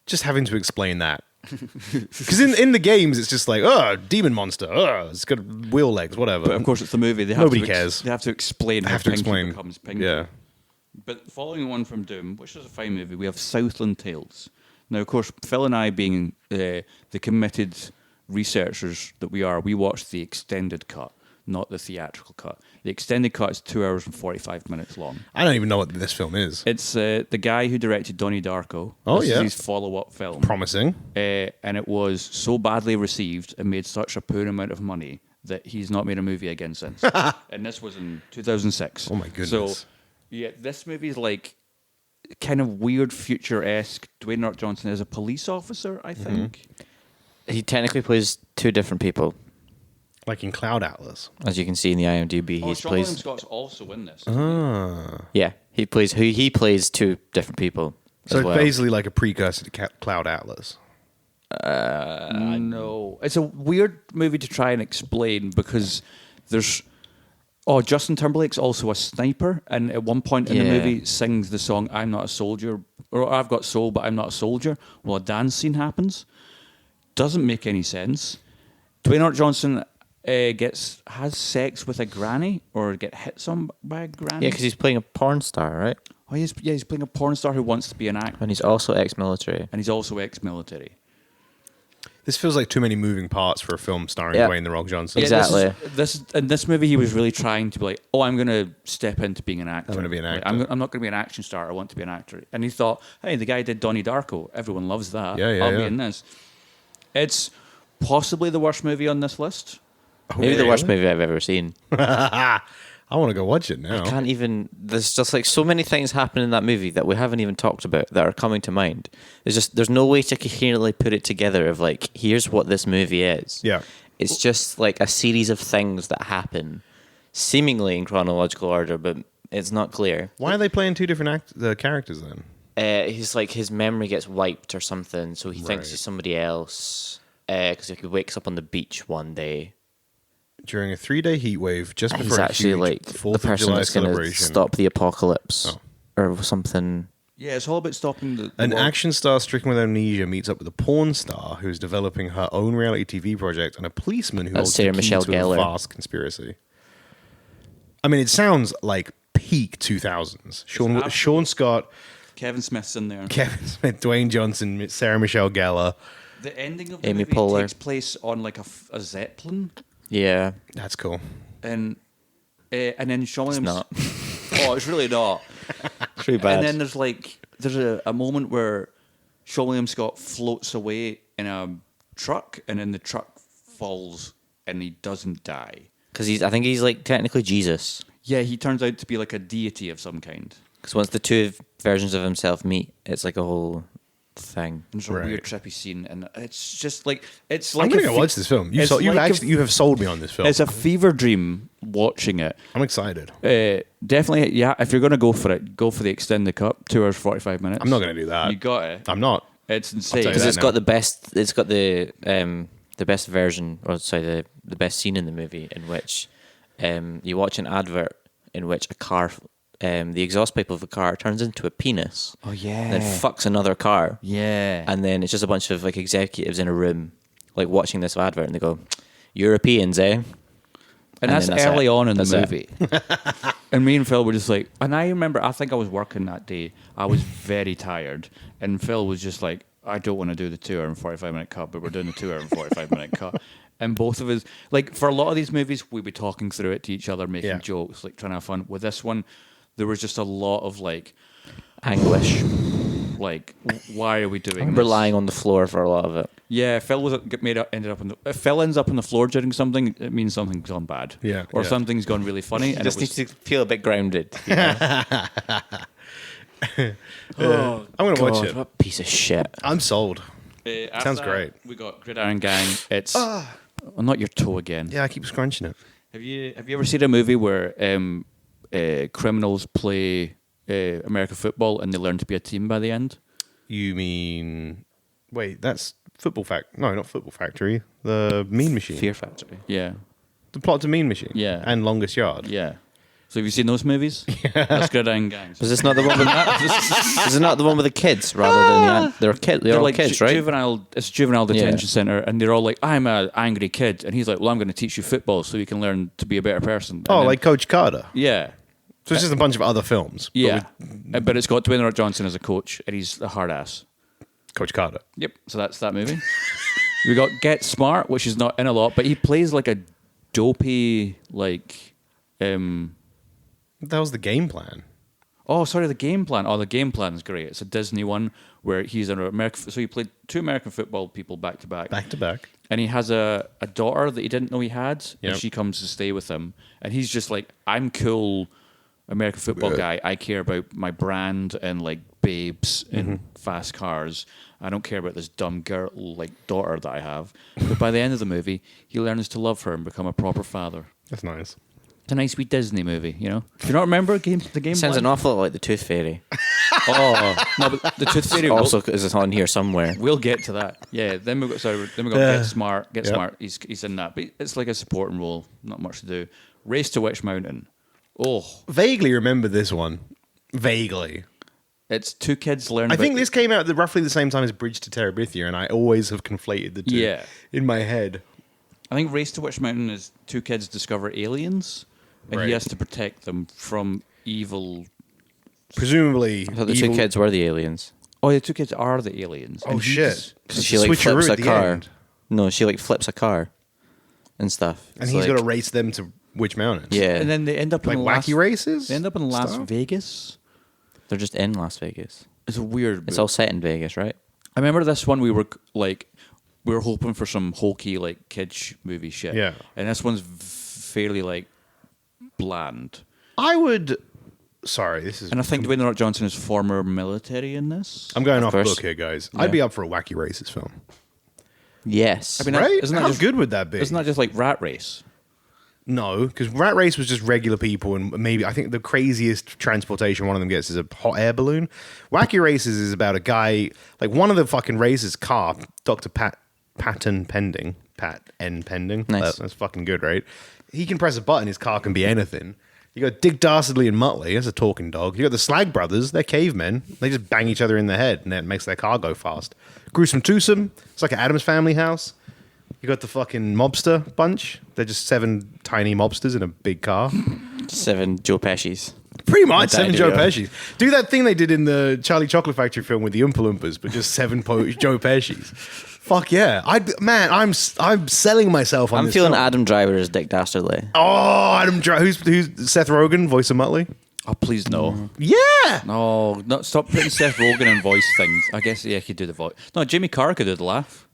Just having to explain that. Because in the games, it's just like, demon monster. It's got wheel legs, whatever. But of course, it's the movie. They have Nobody to cares. They have to explain I how have to Pinky explain. becomes Pinky. Yeah. But following one from Doom, which is a fine movie, we have Southland Tales. Now, of course, Phil and I, being the committed researchers that we are, we watched the extended cut, not the theatrical cut. The extended cut is 2 hours and 45 minutes long. I don't even know what this film is. It's the guy who directed Donnie Darko. Oh, This yeah. is his follow-up film. Promising. And it was so badly received and made such a poor amount of money that he's not made a movie again since. And this was in 2006. Oh, my goodness. So, yeah, this movie is like kind of weird, future-esque. Dwayne The Rock Johnson is a police officer, I think. He technically plays two different people. Like in Cloud Atlas. As you can see in the IMDb, Oh, he Sean William plays. Scott's also in this. Yeah, he plays two different people. So as it's well. basically like a precursor to Cloud Atlas. No. It's a weird movie to try and explain because there's... Oh, Justin Timberlake's also a sniper, and at one point in the Yeah. movie sings the song "I'm Not a Soldier" or "I've Got Soul, but I'm Not a Soldier." Well, a dance scene happens. Doesn't make any sense. Dwayne The Rock Johnson has sex with a granny or get hit some by a granny. Yeah, because he's playing a porn star, right? Oh, he's playing a porn star who wants to be an actor, And he's also ex-military. and he's also ex-military. This feels like too many moving parts for a film starring Yeah. Dwayne The Rock Johnson. Yeah, Exactly. In this movie, he was really trying to be like, "Oh, I'm going to step into being an actor. I'm gonna be an Like, actor. I'm not going to be an action star. I want to be an actor." And he thought, "Hey, the guy did Donnie Darko. Everyone loves that. Yeah, I'll be yeah. in this." It's possibly the worst movie on this list. Maybe the worst movie I've ever seen. I want to go watch it now. I can't even. There's just like so many things happen in that movie that we haven't even talked about that are coming to mind. There's no way to coherently put it together of like, here's what this movie is. Yeah. It's just like a series of things that happen seemingly in chronological order, but it's not clear. Why are they playing two different characters then? He's like, his memory gets wiped or something, so he thinks Right. he's somebody else. Because he wakes up on the beach one day. During a 3-day heat wave, just And before he's a actually huge like the 4th of person July that's going to celebration. stop the apocalypse or something. Yeah, it's all about stopping the An world. action star stricken with amnesia meets up with a porn star who's developing her own reality TV project and a policeman who That's holds Sarah the key Michelle to Gellar. a vast conspiracy. I mean, it sounds like peak 2000s. Sean Scott, Kevin Smith's in there. Kevin Smith, Dwayne Johnson, Sarah Michelle Gellar. The ending of the Amy movie Poehler. takes place on like a Zeppelin, Yeah, That's cool. and then Sean Williams. not. Oh, it's really not. It's really bad. And then there's a moment where Sean William Scott floats away in a truck, and then the truck falls, and he doesn't die. Because I think he's like technically Jesus. Yeah, he turns out to be like a deity of some kind. Because once the two versions of himself meet, it's like a whole thing. There's a Right. weird trippy scene, and it's just like I'm a going to go fe- watch this film. You it's like you have sold me on this film. It's a fever dream watching it. I'm excited. Definitely, yeah. If you're going to go for it, go for the extended cut, 2 hours 45 minutes. I'm not going to do that. You got it. I'm not. It's tell insane. you Because that it's now. got the best. It's got the best version, or sorry, the best scene in the movie in which you watch an advert in which a car, the exhaust pipe of a car turns into a penis. Oh yeah. And then fucks another car. Yeah. And then it's just a bunch of like executives in a room, like watching this advert, and they go, "Europeans, eh?" And that's then early it. on in That's the it. movie. And me and Phil were just like, and I remember, I think I was working that day. I was very tired. And Phil was just like, I don't want to do the 2 hour and 45 minute cut, but we're doing the 2 hour and 45 minute cut. And both of us, like for a lot of these movies, we'd be talking through it to each other, making Yeah. jokes, like trying to have fun. With this one, there was just a lot of like, Anguish. why are we doing I'm this? relying on the floor for a lot of it. Yeah, Phil ended up on the. If Phil ends up on the floor during something, it means something's gone bad. Yeah, or yeah. something's gone really funny. And Just it was, needs to feel a bit grounded. I'm going to watch it. What a piece of shit. I'm sold. after Sounds that, great. We got Gridiron Gang. It's well, not your toe again. Yeah, I keep scrunching it. Have you ever seen a movie where criminals play American football and they learn to be a team by the end? You mean... Wait, that's Football Factory. No, not Football Factory. The Mean Machine. Fear Factory. Yeah, The plot to Mean Machine. Yeah. And Longest Yard. yeah. So have you seen those movies? That's Gridiron Gang. Was this not the one with is it not the one with the kids rather than they're all like kids, right? It's a juvenile detention Yeah. center, and they're all like, "I'm an angry kid," and he's like, "Well, I'm going to teach you football so you can learn to be a better person." And Oh, then- like Coach Carter. yeah, So it's just a bunch of other films. but yeah. with But it's got Dwayne The Rock Johnson as a coach, and he's a hard ass. Coach Carter. Yep. So that's that movie. We got Get Smart, which is not in a lot, but he plays like a dopey like. That was the game plan. Oh, sorry, the game plan. Oh, the game plan is great. It's a Disney one where he's an American. So he played 2 American football people back to back. Back to back. And he has a daughter that he didn't know he had, Yep. and she comes to stay with him. And he's just like, I'm cool American football guy. I care about my brand and like babes and fast cars. I don't care about this dumb girl like daughter that I have. But by the end of the movie, he learns to love her and become a proper father. That's nice. It's a nice wee Disney movie, you know? Do you not remember the game Sounds plan? an awful lot like the Tooth Fairy. Oh, no, but the Tooth Fairy Also, is on here somewhere. We'll get to that. Yeah. Then we got Get Smart. Get Yep. Smart. He's in that, but it's like a supporting role. Not much to do. Race to Witch Mountain. Oh, Vaguely remember this one. Vaguely. it's 2 kids learn. I about think this came out at roughly the same time as Bridge to Terabithia, and I always have conflated the two Yeah. in my head. I think Race to Witch Mountain is 2 kids discover aliens, and Right. he has to protect them from evil. Presumably, I thought the 2 evil- kids were the aliens. Oh, the 2 kids are the aliens. Oh and he's- shit! Because It's she a like switcheroo flips a at the car. end. No, she like flips a car and stuff. and It's he's like- got to race them to Witch Mountain. Yeah. And then they end up like in wacky races. They end up in Las Stuff? Vegas. They're just in Las Vegas. It's a weird. It's all set in Vegas, right? I remember this one. We were hoping for some hokey like kids movie shit. Yeah. And this one's fairly like bland. I would. Sorry, this is. And I think Dwayne The Rock Johnson is former military in this. I'm going Of off course. book here, guys. Yeah. I'd be up for a wacky racist film. Yes. I mean, Right? isn't that How just good would that be? Isn't that just like Rat Race? No, because Rat Race was just regular people, and maybe I think the craziest transportation one of them gets is a hot air balloon. Wacky Races is about a guy, like one of the fucking races car, Dr. Patton Pending. Nice. That's fucking good, right? He can press a button, his car can be anything. You got Dick Dastardly and Muttley, that's a talking dog. You got the Slag Brothers, they're cavemen. They just bang each other in the head, and that makes their car go fast. Gruesome Twosome, it's like an Addams Family house. You got the fucking mobster bunch. They're just 7 tiny mobsters in a big car. 7 Joe Pesci's. Pretty much, Like that 7 Joe idea. Pesci's. Do that thing they did in the Charlie Chocolate Factory film with the Oompa Loompas, but just 7 Joe Pesci's. Fuck yeah. I'm selling myself on I'm this feeling film. Adam Driver as Dick Dastardly. Oh, Adam Driver. Who's Seth Rogen, voice of Muttley? Oh, please no. Yeah. No, stop putting Seth Rogen in voice things. I guess, yeah, he could do the voice. No, Jimmy Carr could do the laugh.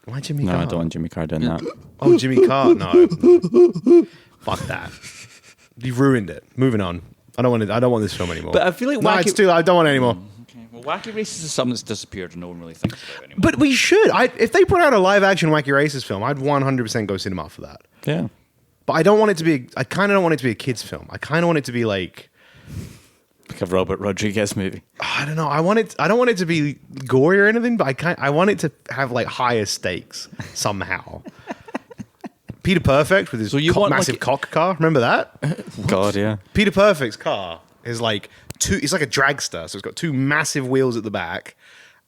Why Jimmy No, Carr? I don't want Jimmy Carr doing that. Oh, Jimmy Carr. No. Fuck that. You've ruined it. Moving on. I don't want this film anymore. But I feel like no, it's too. I don't want it anymore. Okay, well, Wacky Races is something that's disappeared and no one really thinks about it anymore. But we should. If they put out a live action Wacky Races film, I'd 100% go cinema for that. Yeah. But I don't want it to be. I kind of don't want it to be a kids film. I kind of want it to be like. Like a Robert Rodriguez movie. I don't know. I don't want it to be gory or anything, but I want it to have like higher stakes somehow. Peter Perfect with his So you want, massive like, cock car. Remember that? God, yeah. Peter Perfect's car is like it's like a dragster, so it's got 2 massive wheels at the back,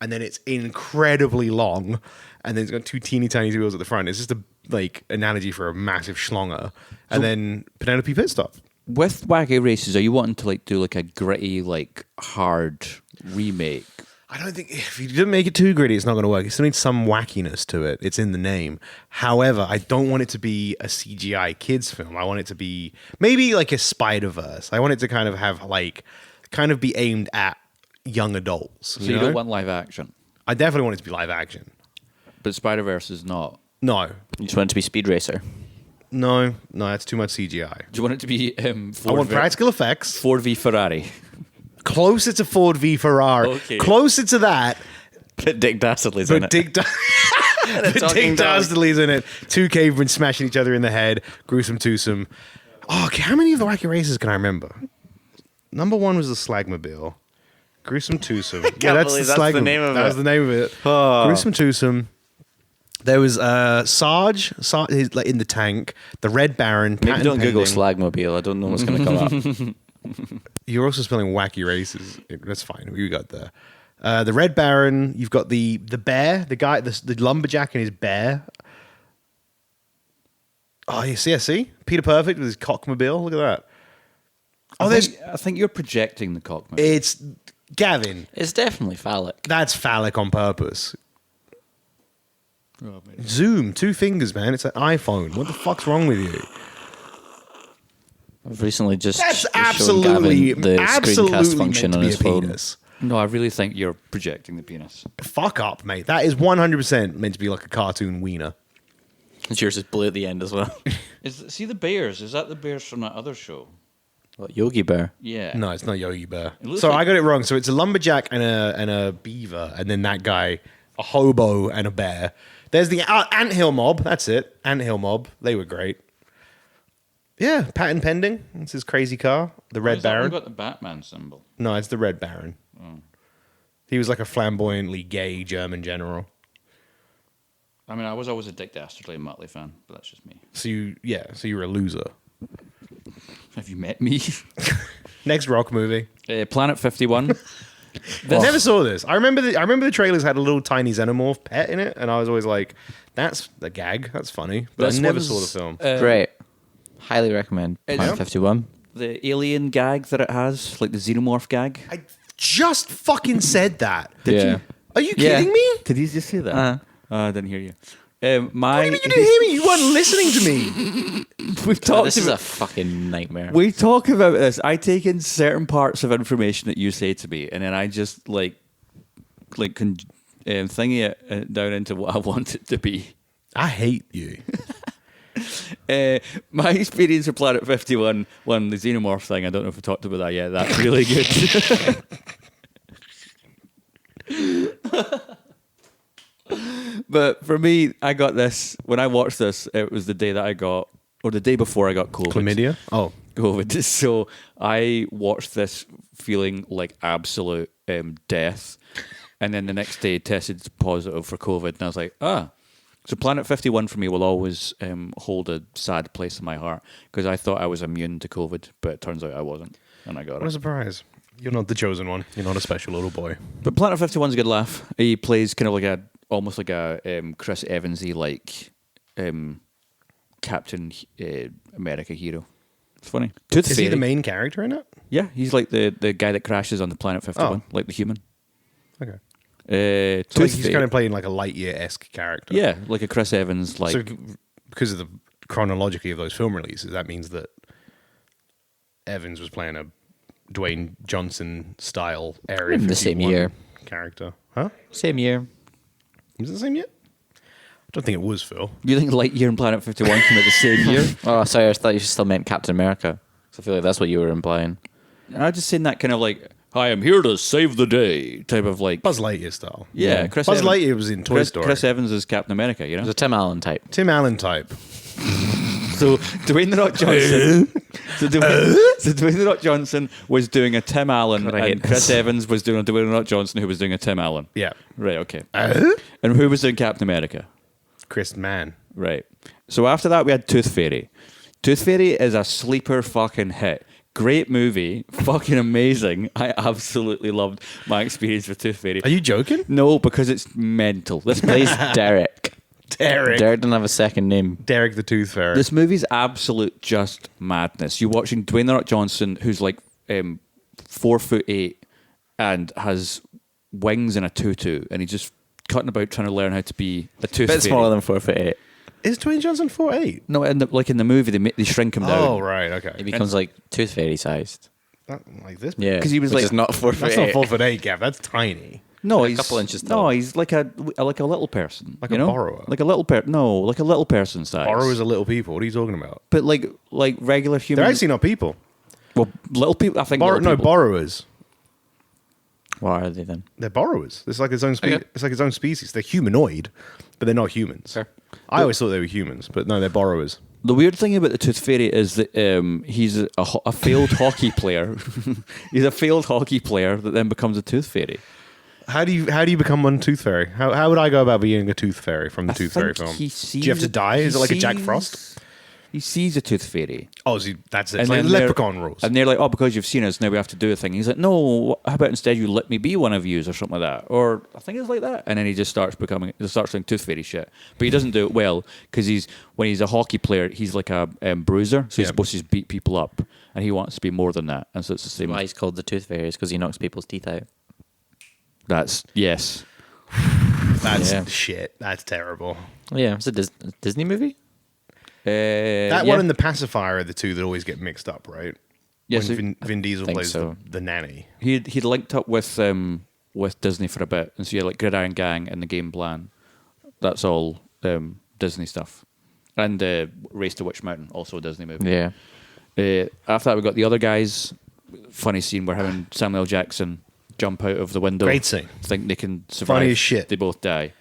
and then it's incredibly long, and then it's got 2 teeny tiny wheels at the front. It's just a like analogy for a massive schlonger, and then Penelope Pitstop. With Wacky Races, are you wanting to like do like a gritty, like hard remake? I don't think if you didn't make it too gritty, it's not going to work. It still needs some wackiness to it. It's in the name. However, I don't want it to be a CGI kids film. I want it to be maybe like a Spider-Verse. I want it to kind of have like kind of be aimed at young adults. So you don't want live action, I definitely want it to be live action. but Spider-Verse is not. No, You just want it to be Speed Racer. no, that's too much CGI. Do you want it to be I want practical effects. Ford v Ferrari? Closer to Ford v Ferrari. Okay. Closer to that. But Dick Dastardly's in But it. Dick, but talking Dick dog. Dastardly's in it. 2 cavemen smashing each other in the head. Gruesome twosome. Oh, okay, how many of the Wacky Races can I remember? Number 1 was the Slagmobile. Gruesome twosome. believe that's the name of That it. was the name of it. Oh. Gruesome twosome. There was Sarge he's like in the tank. The Red Baron. Maybe patent don't Google pending. Slagmobile. I don't know what's going to come up. You're also spelling Wacky Races. That's fine. We got there. The Red Baron. You've got the bear. The guy. The lumberjack and his bear. Oh, you see? Peter Perfect with his cockmobile. Look at that. Oh, I think you're projecting the cockpit. It's Gavin. It's definitely phallic. That's phallic on purpose. Zoom, 2 fingers, man. It's an iPhone. What the fuck's wrong with you? I've recently just That's shown absolutely, Gavin the absolutely screencast meant function to on be his a phone. penis. No, I really think you're projecting the penis. Fuck up, mate. That is 100% meant to be like a cartoon wiener. Yours is blue at the end as well. See the bears? Is that the bears from that other show? What, Yogi Bear? Yeah. No, it's not Yogi Bear. It looks So like- I got it wrong. So it's a lumberjack and a beaver, and then that guy, a hobo and a bear. There's the Anthill Mob. That's it. Anthill Mob. They were great. Yeah, patent pending. It's his crazy car. The Why Red has that one Baron. got the Batman symbol. No, it's the Red Baron. He was like a flamboyantly gay German general. I mean, I was always a Dick Dastardly and Muttley fan, but that's just me. So you were a loser. Have you met me? Next rock movie. Planet 51. I never saw this. I remember the trailers had a little tiny xenomorph pet in it, and I was always like, "That's the gag. That's funny." But I never saw the film. Great. Highly recommend. It's- Planet 51. The alien gag that it has, like the xenomorph gag. I just fucking said that. Yeah. Are you Yeah. kidding me? Did he just say that? Uh-huh. I didn't hear you. What do you mean you didn't hear me? You weren't listening to me. We've Oh, talked this is about a fucking nightmare. we talk about this. I take in certain parts of information that you say to me, and then I just thingy it down into what I want it to be. I hate you. My experience with Planet 51, the xenomorph thing, I don't know if we talked about that yet. That's really good. But for me, I got this, when I watched this, it was the day that I got, or the day before I got COVID. Chlamydia? Oh. COVID. So I watched this feeling like absolute death. And then the next day tested positive for COVID. And I was like, So Planet 51 for me will always hold a sad place in my heart because I thought I was immune to COVID, but it turns out I wasn't. And I got it. What a surprise. You're not the chosen one. You're not a special little boy. But Planet 51's a good laugh. He plays kind of like almost like a Chris Evans-y like Captain America hero. It's funny. Is he the main character in it? Yeah, he's like the guy that crashes on the Planet 51, like the human. Okay. So he's kind of playing like a Lightyear-esque character. Yeah, like a Chris Evans, like... So because of the chronology of those film releases, that means that Evans was playing a Dwayne Johnson style Area 51 the same year character. Huh? Same year. Was it the same year? I don't think it was, Phil. You think Lightyear and Planet 51 came out the same year? Oh, sorry, I thought you still meant Captain America. So I feel like that's what you were implying. I was just saying that kind of like, I am here to save the day type of like... Buzz Lightyear style. Yeah, Buzz Lightyear was in Toy Story. Chris Evans is Captain America, you know? It was a Tim Allen type. Tim Allen type. So Dwayne The Rock Johnson... Dwayne The Rock Johnson was doing a Tim Allen, God, I hate and Chris this. Evans was doing a Dwayne The Rock Johnson who was doing a Tim Allen. Yeah. Right, okay. And who was doing Captain America? Chris Mann. Right. So after that, we had Tooth Fairy. Tooth Fairy is a sleeper fucking hit. Great movie. Fucking amazing. I absolutely loved my experience with Tooth Fairy. Are you joking? No, because it's mental. This Plays Derek. Derek. Derek didn't have a second name. Derek the Tooth Fairy. This movie's absolute just madness. You're watching Dwayne The Rock Johnson, who's like 4'8" and has wings and a tutu, and he's just cutting about trying to learn how to be a tooth Bit fairy. smaller than 4'8". Is Dwayne Johnson 4'8"? No, in the movie, they shrink him down. Oh, right, okay. He becomes like Tooth Fairy sized. Not like this. Yeah, 'Cause he was which like- is not 4'8". That's not 4'8", Gav. That's tiny. No, a he's couple inches No, tall. he's like a little person, Like you a know? borrower. like a little like a little person size. Borrowers are little people. What are you talking about? but like regular humans. They're actually not people. well, little people. I think little No, people. borrowers. What are they then? They're borrowers. It's like its own Okay. It's like its own species. They're humanoid, but they're not humans. Fair. I always thought they were humans, but no, they're borrowers. The weird thing about the Tooth Fairy is that he's a failed hockey player. He's a failed hockey player that then becomes a Tooth Fairy. How do you become one Tooth Fairy? How would I go about being a Tooth Fairy from the Tooth Fairy film? Do you have to die? Is it like a Jack Frost? He sees a Tooth Fairy. Oh, see, that's it. And It's like then they're- leprechaun rules. And they're like, oh, because you've seen us, now we have to do a thing. He's like, no, how about instead you let me be one of yous or something like that? Or I think it's like that. And then he just starts doing Tooth Fairy shit. But he doesn't do it well because when he's a hockey player, he's like a bruiser. So he's Yeah. supposed to just beat people up. And he wants to be more than that. And so it's the same. Why he's called the Tooth Fairy is because he knocks people's teeth out. Yes. That's Yeah. shit. That's terrible. Yeah, it's a Disney movie. That one and the pacifier are the two that always get mixed up, right? Yes, When Vin Diesel think plays so. the nanny. He'd linked up with Disney for a bit, and so you had like Gridiron Gang and the Game Plan. That's all Disney stuff, and Race to Witch Mountain, also a Disney movie. Yeah. After that, we got the other guys. Funny scene where him and Samuel Jackson jump out of the window. Great scene. Think they can survive. Funny as shit. They both die.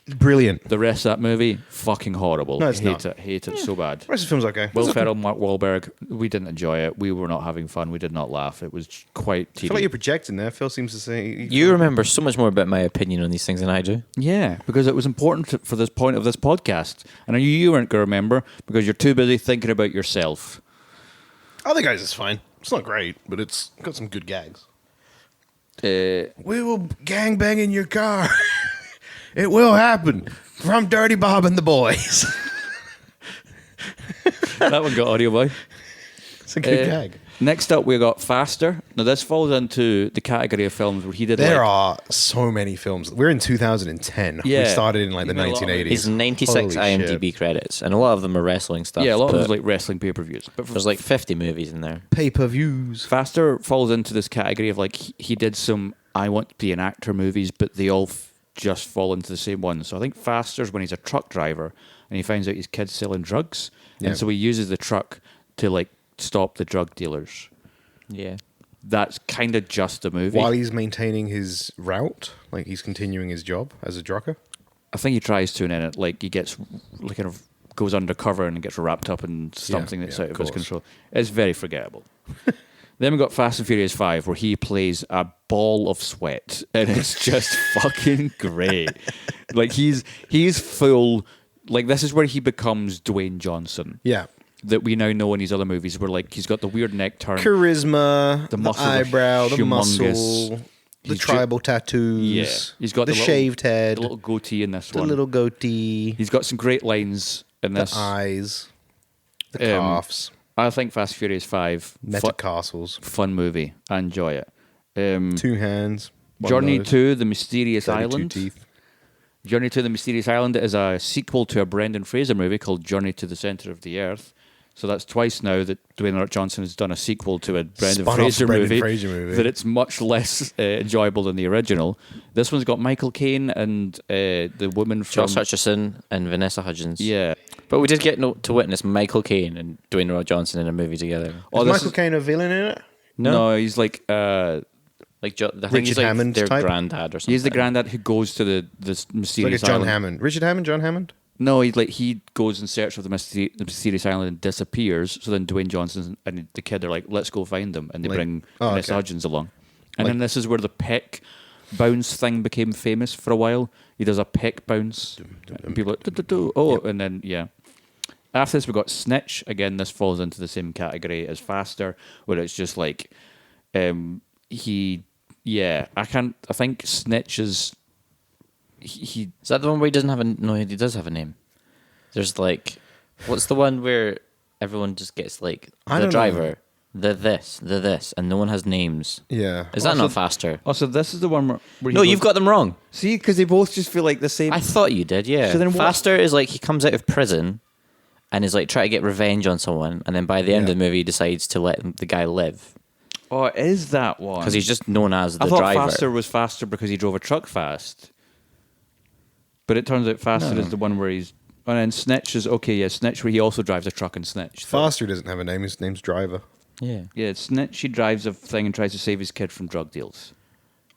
Brilliant. The rest of that movie, fucking horrible. No, it's not. Hate it so bad. The rest of the film's okay. Will Ferrell, Mark Wahlberg, we didn't enjoy it. We were not having fun. We did not laugh. It was quite I feel tedious. like you're projecting there. Phil seems to say... You remember so much more about my opinion on these things than I do. Yeah, because it was important for this point of this podcast. And I knew you weren't going to remember because you're too busy thinking about yourself. Other guys, it's fine. It's not great, but it's got some good gags. We will gangbang in your car. It will happen. From Dirty Bob and the Boys. That one got audio boy. It's a good gag. Next up, we got Faster. Now, this falls into the category of films where he did There like... are so many films. We're in 2010. Yeah. We started in like the You've made a lot of 1980s. He's 96 Holy IMDb shit. credits, and a lot of them are wrestling stuff. Yeah, a lot of but those like wrestling pay-per-views. But for there's like 50 movies in there. Pay-per-views. Faster falls into this category of like he did some I want to be an actor movies, but they all just fall into the same one. So I think Faster's when he's a truck driver, and he finds out his kid's selling drugs, Yeah. and so he uses the truck to like stop the drug dealers. Yeah. That's kind of just the movie. While he's maintaining his route, like he's continuing his job as a trucker. I think he tries to, and then it like he gets like kind of goes undercover and gets wrapped up in something that's yeah, out of of his course. control. It's very forgettable. Then we got Fast and Furious 5, where he plays a ball of sweat, and it's just fucking great. Like he's full. Like this is where he becomes Dwayne Johnson. Yeah. That we now know in his other movies, where like he's got the weird neck turn, Charisma, the muscles are eyebrow, the humongous. muscle, the He's tribal tattoos. Yeah. He's got the the little- shaved head, the little goatee in this the one. little goatee, He's got some great lines in the this. eyes, the calves, I think Fast and Furious 5 metacastles, fun movie. I enjoy it. 2 hands, one Journey nose, to the Mysterious 32 Island. teeth. Journey to the Mysterious Island is a sequel to a Brendan Fraser movie called Journey to the Center of the Earth. So that's twice now that Dwayne The Rock Johnson has done a sequel to a Brendan Spun off Fraser Brendan movie, Fraser movie. that it's much less enjoyable than the original. This one's got Michael Caine and the woman from... Josh Hutcherson and Vanessa Hudgens. Yeah. But we did get to witness Michael Caine and Dwayne The Rock Johnson in a movie together. Oh, Is this Michael is- Caine a villain in it? No, he's like... Like I think Richard he's like Hammond their type? granddad or something. he's the granddad who goes to the Like a mysterious John island. Hammond. Richard Hammond, John Hammond? No, he goes in search of the mysterious island and disappears. So then Dwayne Johnson and the kid are like, let's go find them. And they Like- bring oh, Vanessa okay. Hudgens along. And Like- then this is where the peck bounce thing became famous for a while. He does a peck bounce. And people are like, "Do-do-do." Oh, and then, yeah. After this, we got Snitch. Again, this falls into the same category as Faster, where it's just like, I think Snitch is, he Is that the one where he doesn't have a... No, he does have a name. There's like... What's the one where everyone just gets like I the don't know. driver, the this, and no one has names? Yeah. Is that Also- not Faster? Oh, so this is the one where No, you've got them wrong. See, because they both just feel like the same. I thought you did, yeah. So then what- Faster is like he comes out of prison and is like trying to get revenge on someone, and then by the end Yeah. of the movie he decides to let the guy live Oh, it is that one? because he's just known as the I thought driver. Faster was Faster because he drove a truck fast. But it turns out Faster is the one where he's... And then Snitch is... Okay, yeah, Snitch where he also drives a truck and Snitch. Faster doesn't have a name. His name's Driver. Yeah. Yeah, Snitch, he drives a thing and tries to save his kid from drug deals.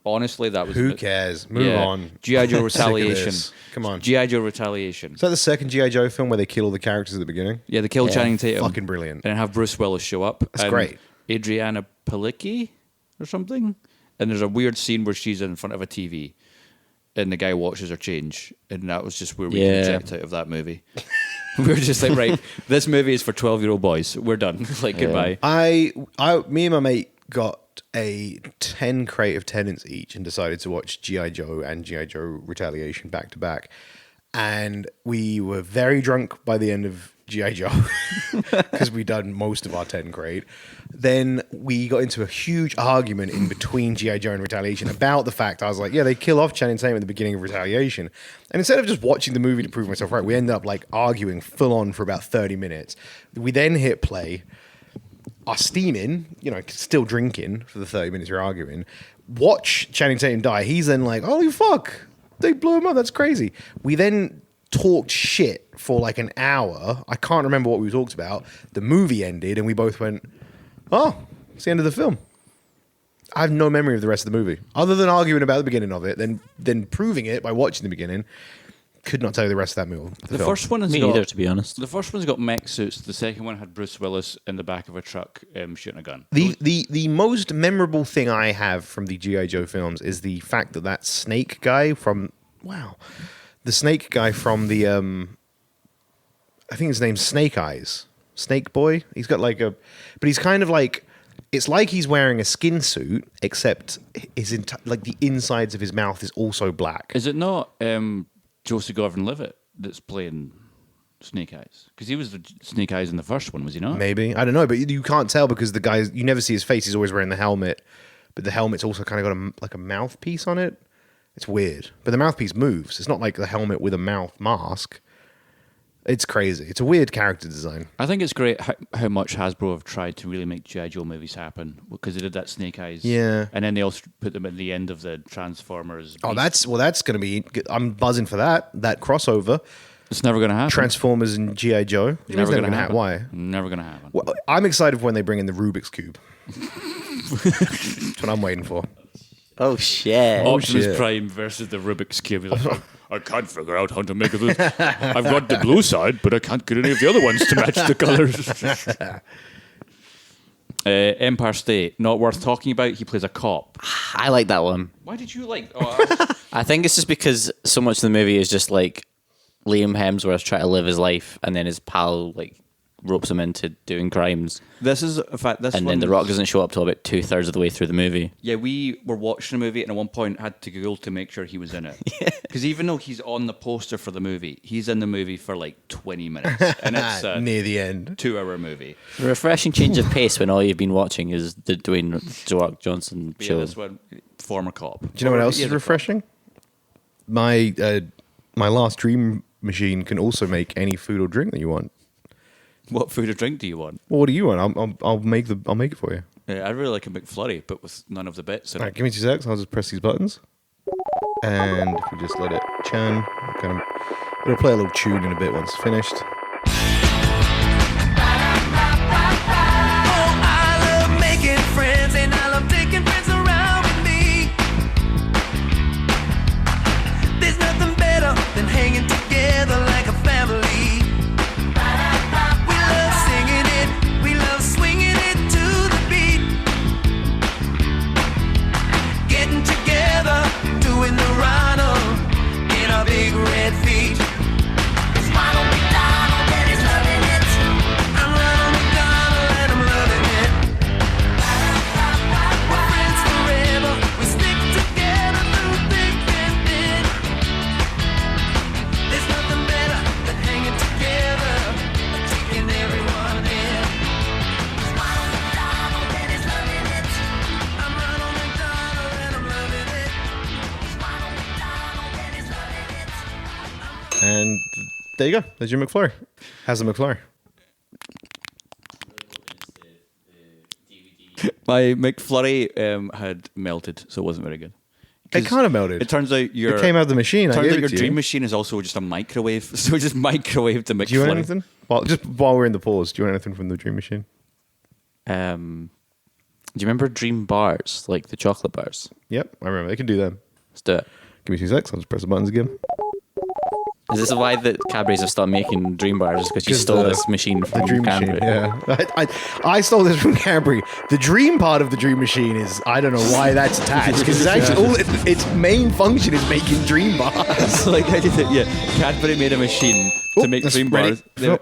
Honestly, that was... Who cares? Move on. G.I. Joe Sick of Retaliation. this. Come on. G.I. Joe Retaliation. Is that the second G.I. Joe film where they kill all the characters at the beginning? Yeah, they kill Yeah, Channing Tatum. fucking brilliant. And then have Bruce Willis show up. That's and great. Adriana Palicki or something. And there's a weird scene where she's in front of a TV and the guy watches her change. And that was just where we checked out of that movie. We were just like, right, this movie is for 12-year-old boys. We're done. Like, goodbye. Me and my mate got a 10 crate of Tenants each and decided to watch G.I. Joe and G.I. Joe Retaliation back to back. And we were very drunk by the end of G.I. Joe because we'd done most of our 10 crate. Then we got into a huge argument in between G.I. Joe and Retaliation about the fact I was like, yeah, they kill off Channing Tatum at the beginning of Retaliation. And instead of just watching the movie to prove myself right, we ended up like arguing full on for about 30 minutes. We then hit play, are steaming, still drinking for the 30 minutes we're arguing. Watch Channing Tatum die. He's then like, holy fuck, they blew him up. That's crazy. We then talked shit for like an hour. I can't remember what we talked about. The movie ended and we both went, oh, it's the end of the film. I have no memory of the rest of the movie other than arguing about the beginning of it, then proving it by watching the beginning. Could not tell you the rest of that movie. The first one has Me got, either, to be honest. The first one's got mech suits. The second one had Bruce Willis in the back of a truck shooting a gun. The most memorable thing I have from the G.I. Joe films is the fact that snake guy from the snake guy from the I think his name's Snake Eyes, Snake Boy. He's got like but he's kind of like, it's like he's wearing a skin suit except like the insides of his mouth is also black. Is it not Joseph Gordon-Levitt that's playing Snake Eyes? Because he was the Snake Eyes in the first one, was he not? Maybe, I don't know, but you can't tell because the guy, you never see his face. He's always wearing the helmet, but the helmet's also kind of got a mouthpiece on it. It's weird, but the mouthpiece moves. It's not like the helmet with a mouth mask. It's crazy. It's a weird character design. I think it's great how much Hasbro have tried to really make G.I. Joe movies happen, because they did that Snake Eyes. Yeah. And then they also put them at the end of the Transformers. Oh, that's going to be. I'm buzzing for that crossover. It's never going to happen. Transformers and G.I. Joe. It's Never going to gonna happen. Why? Never going to happen. Well, I'm excited for when they bring in the Rubik's Cube. That's what I'm waiting for. Oh shit! Optimus shit. Prime versus the Rubik's Cube. He's like, I can't figure out how to make it. I've got the blue side, but I can't get any of the other ones to match the colours. Empire State, not worth talking about. He plays a cop. I like that one. Why did you like? I think it's just because so much of the movie is just like Liam Hemsworth trying to live his life, and then his pal like ropes him into doing crimes, This is, in fact, this and one then The was- Rock doesn't show up till about 2/3 of the way through the movie. Yeah, we were watching a movie, and at one point had to Google to make sure he was in it. Because even though he's on the poster for the movie, he's in the movie for like 20 minutes, and it's a Near the end. 2-hour movie. A refreshing change of pace when all you've been watching is the Dwayne The Rock Johnson But yeah, show. this one, former cop. Do you know what else Yeah, is the- refreshing? My last dream machine can also make any food or drink that you want. What food or drink do you want? Well, what do you want? I'll make it for you. Yeah, I'd really like a McFlurry, but with none of the bits in All it. right, give me 2 seconds. I'll just press these buttons, and if we just let it churn, it'll play a little tune in a bit once it's finished. I love making friends and I love taking friends around with me. There's nothing better than hanging together like a family. We love singing it, we love swinging it to the beat. Getting together, doing the Ronald in our big red feet. It's Ronald McDonald and he's loving it. I'm Ronald McDonald and I'm loving it. We're friends forever. We stick together through thick and thin. There's nothing better than hanging together, taking everyone in. It's Ronald McDonald and he's loving it. I'm Ronald McDonald and I'm loving it. It's Ronald McDonald and he's loving it. And there you go. There's your McFlurry. How's the McFlurry? My McFlurry had melted, so it wasn't very good. It kind of melted. It turns out your It came out of the machine. I Turns gave out it your to dream you. machine is also just a microwave, so just microwave the McFlurry. Do you want anything? Well, just while we're in the pause, do you want anything from the dream machine? Do you remember Dream Bars, like the chocolate bars? Yep, I remember. They can do them. Let's do it. Give me 2 seconds. I'll just press the buttons again. Is this why the Cadbury's have stopped making Dream Bars? Because you stole this machine from The dream Cadbury? machine. Yeah, I stole this from Cadbury. The dream part of the dream machine is I don't know why that's attached because it's actually its main function is making dream bars. like I did it, yeah. Cadbury made a machine to make that's dream ready. bars. Phil.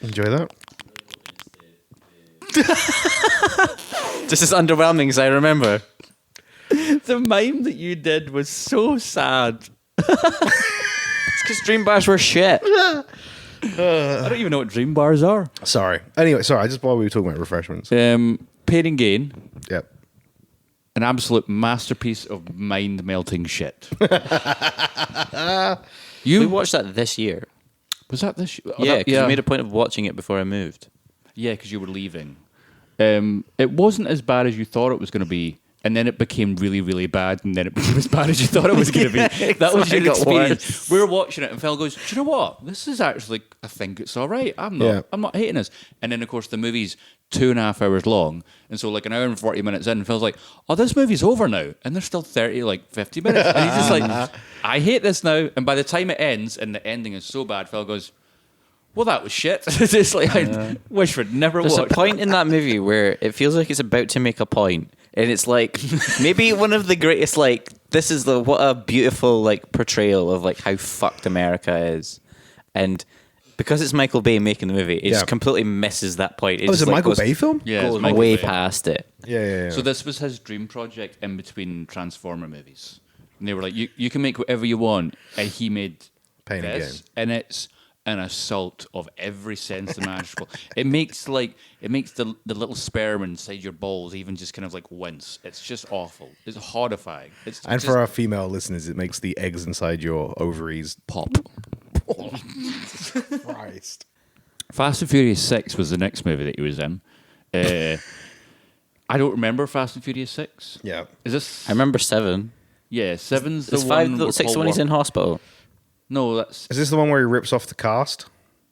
Enjoy that. This is underwhelming, as I remember. The mime that you did was so sad. It's because Dream Bars were shit. I don't even know what dream bars are. Sorry. Anyway, sorry. I just while we were talking about refreshments. Pain and Gain, Yep. an absolute masterpiece of mind melting shit. We watched that this year. Was that this? Yeah, because I made a point of watching it before I moved. Yeah, because you were leaving. It wasn't as bad as you thought it was going to be, and then it became really, really bad, and then it became as bad as you thought it was going to be. That was your It got experience. We were watching it, and Phil goes, "Do you know what? This is actually, I think it's all right. I'm not hating this." And then, of course, the movie's 2.5 hours long, and so like an hour and 40 minutes in, Phil's like, "Oh, this movie's over now," and there's still 50 minutes, and he's just like, "I hate this now." And by the time it ends, and the ending is so bad, Phil goes, "Well, that was shit." It's just like, I wish we'd never There's a watched. point in that movie where it feels like it's about to make a point, and it's like maybe one of the greatest. Like this is what a beautiful like portrayal of like how fucked America is, and because it's Michael Bay making the movie, it just completely misses that point. It Oh, is just, it like, Michael goes- Bay film? Yeah, it's goes Michael way Bay. past it. Yeah. So this was his dream project in between Transformer movies, and they were like, "You can make whatever you want," and he made Pain and this, and it's an assault of every sense imaginable. It makes the little sperm inside your balls even just kind of like wince. It's just awful. It's horrifying. It's And just for our female listeners, it makes the eggs inside your ovaries pop. Christ. Fast and Furious 6 was the next movie that he was in. I don't remember Fast and Furious 6. Yeah. Is this? I remember 7. Yeah, 7's the Is one. 5 where 6 Paul when he's in Walker- hospital? No, Is this the one where he rips off the cast?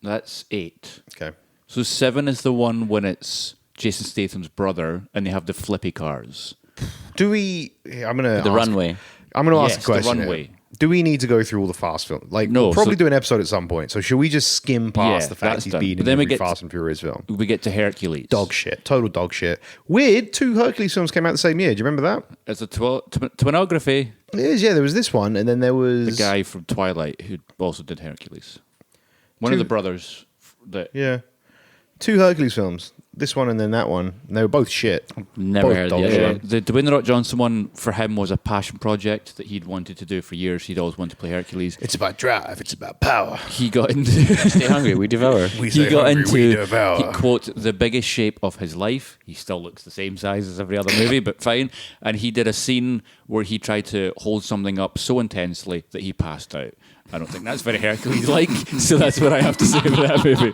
that's 8. Okay. So 7 is the one when it's Jason Statham's brother and they have the flippy cars. Do we? I'm gonna The runway. I'm gonna Yes, ask a question. the here. runway. Do we need to go through all the Fast films? Like, No, we'll probably so- do an episode at some point. So should we just skim past Yeah, the fact that's he's done. been But in then we every get Fast and Furious film? We get to Hercules. Dog shit. Total dog shit. Weird. 2 Hercules films came out the same year. Do you remember that? It's a twinography. It is. Yeah, there was this one, and then there was The guy from Twilight who also did Hercules. One of Two- the brothers that Yeah, 2 Hercules films. This one and then that one. And they were both shit. Never Both heard of dog the shit. other one. the Dwayne The Rock Johnson one for him was a passion project that he'd wanted to do for years. He'd always wanted to play Hercules. It's about drive. It's about power. He got into Stay hungry, we devour. We he say got hungry, we into devour. he, quote the biggest shape of his life. He still looks the same size as every other movie, but fine. And he did a scene where he tried to hold something up so intensely that he passed out. I don't think that's very Hercules-like, so that's what I have to say about that movie.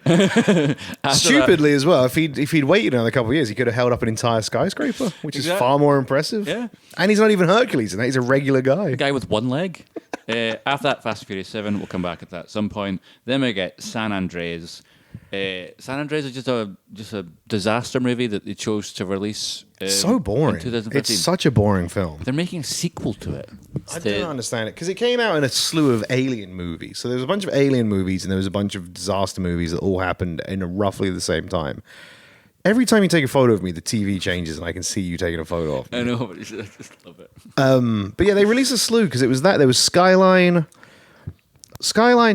After that- Stupidly as well. If he'd waited another couple of years, he could have held up an entire skyscraper, which is Exactly. far more impressive. Yeah. And he's not even Hercules, and he's a regular guy. guy with one leg. After that, Fast and Furious 7, we'll come back at that at some point. Then we get San Andreas. San Andreas is just a disaster movie that they chose to release. So boring. In 2015. It's such a boring film. They're making a sequel to it. I don't understand it because it came out in a slew of alien movies. So there was a bunch of alien movies and there was a bunch of disaster movies that all happened in roughly the same time. Every time you take a photo of me, the TV changes and I can see you taking a photo of me. I know, but I just love it. But yeah, they released a slew because it was that. There was Skyline,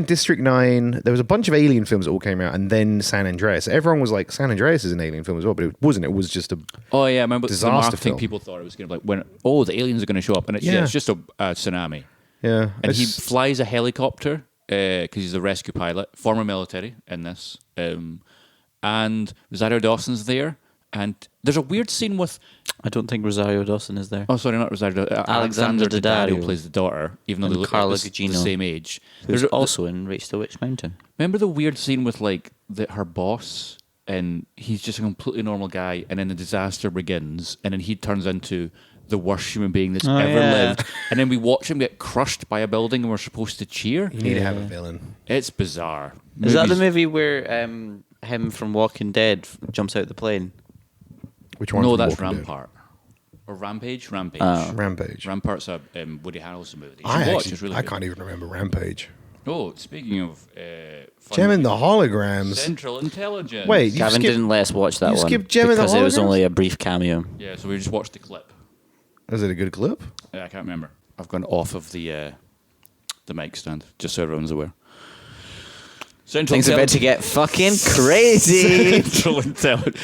District 9. There was a bunch of alien films that all came out, and then San Andreas. Everyone was like, San Andreas is an alien film as well, but it wasn't. It was just a. Oh yeah, I remember the Disaster marketing film. people thought it was going to be like the aliens are going to show up, and Yeah. it's just a tsunami. Yeah. And he it's- flies a helicopter because he's a rescue pilot, former military in this. And Rosario Dawson's there, and there's a weird scene with. I don't think Rosario Dawson is there. Oh, sorry, not Rosario. Alexander Daddario Daddario. plays the daughter, even though And they look Carla like the Gugino. same age. Who's There's also in Race to Witch Mountain. remember the weird scene with like her boss, and he's just a completely normal guy, and then the disaster begins, and then he turns into the worst human being that's ever yeah. lived, and then we watch him get crushed by a building, and we're supposed to cheer. You need to have a villain. It's bizarre. Is that the Movies- movie where him from Walking Dead jumps out the plane? Which one? No, that's Rampart. Or Rampage? Rampage. Rampage. Rampart's a Woody Harrelson movie. You should watch. It's really I good. can't even remember Rampage. Oh, speaking of fun Gem and the movies, Holograms. Central Intelligence. Wait, you Gavin skipped- didn't let us watch that you one skipped Gem and the because it was Holograms? only a brief cameo. Yeah, so we just watched the clip. Is it a good clip? I can't remember. I've gone off of the mic stand, just so everyone's aware. Central Things are about to get fucking crazy. Central Intelligence.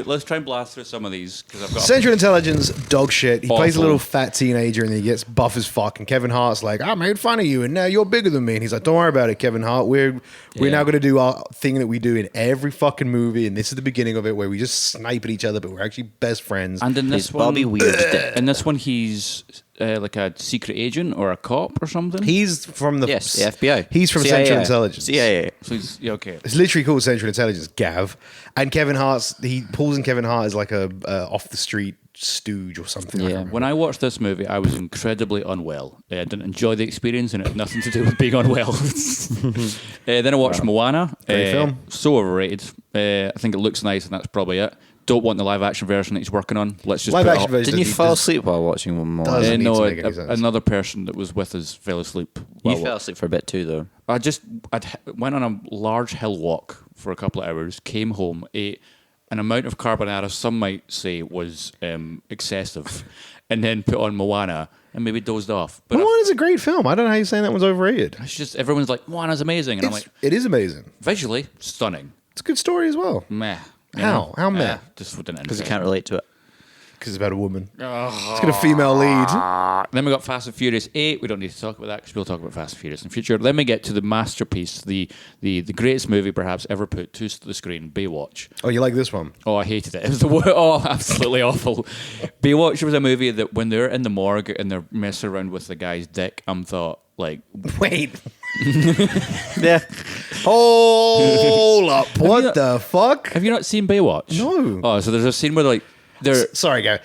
Let's try and blast through some of these because I've got. Central Intelligence, dog shit. He plays a Awful. little fat teenager and he gets buff as fuck. And Kevin Hart's like, I made fun of you and now you're bigger than me. And he's like, don't worry about it, Kevin Hart. We're now going to do our thing that we do in every fucking movie. And this is the beginning of it where we just snipe at each other, but we're actually best friends. And in He's this one, Bobby Weird. in this one, he's like a secret agent or a cop or something. He's from the Yes, the FBI. He's from CIA. Central Intelligence. CIA. So he's okay. It's literally called Central Intelligence, Gav. And Kevin Hart's he pulls in Kevin Hart as like a off the street stooge or something. I Yeah. can't remember. When I watched this movie, I was incredibly unwell. I didn't enjoy the experience, and it had nothing to do with being unwell. Then I watched Moana. Great film. So overrated. I think it looks nice, and that's probably it. Don't want the live action version that he's working on. Let's just Live put it action up. version. Didn't you does- fall does- asleep while watching one more? Doesn't need No, to make any sense. another person that was with us fell asleep. You while- fell asleep for a bit too, though. I went on a large hill walk for a couple of hours, came home, ate an amount of carbonara some might say was excessive, and then put on Moana and maybe dozed off. But Moana's a great film. I don't know how you're saying that one's overrated. it's just everyone's like Moana's amazing, and I'm like It is amazing. visually stunning. It's a good story as well. Meh. You How? know? How meh? Just didn't Because you interest can't relate to it. Because it's about a woman. It's got a female lead. Then we got Fast and Furious 8. We don't need to talk about that because we'll talk about Fast and Furious in the future. Then we get to the masterpiece, the greatest movie perhaps ever put to the screen, Baywatch. Oh, you like this one? Oh, I hated it. It was absolutely awful. Baywatch was a movie that when they're in the morgue and they're messing around with the guy's dick, I'm thought like, Wait. Yeah. Hold up. you What not- the fuck? have you not seen Baywatch? No. Oh, so there's a scene where like they're Sorry, Gary.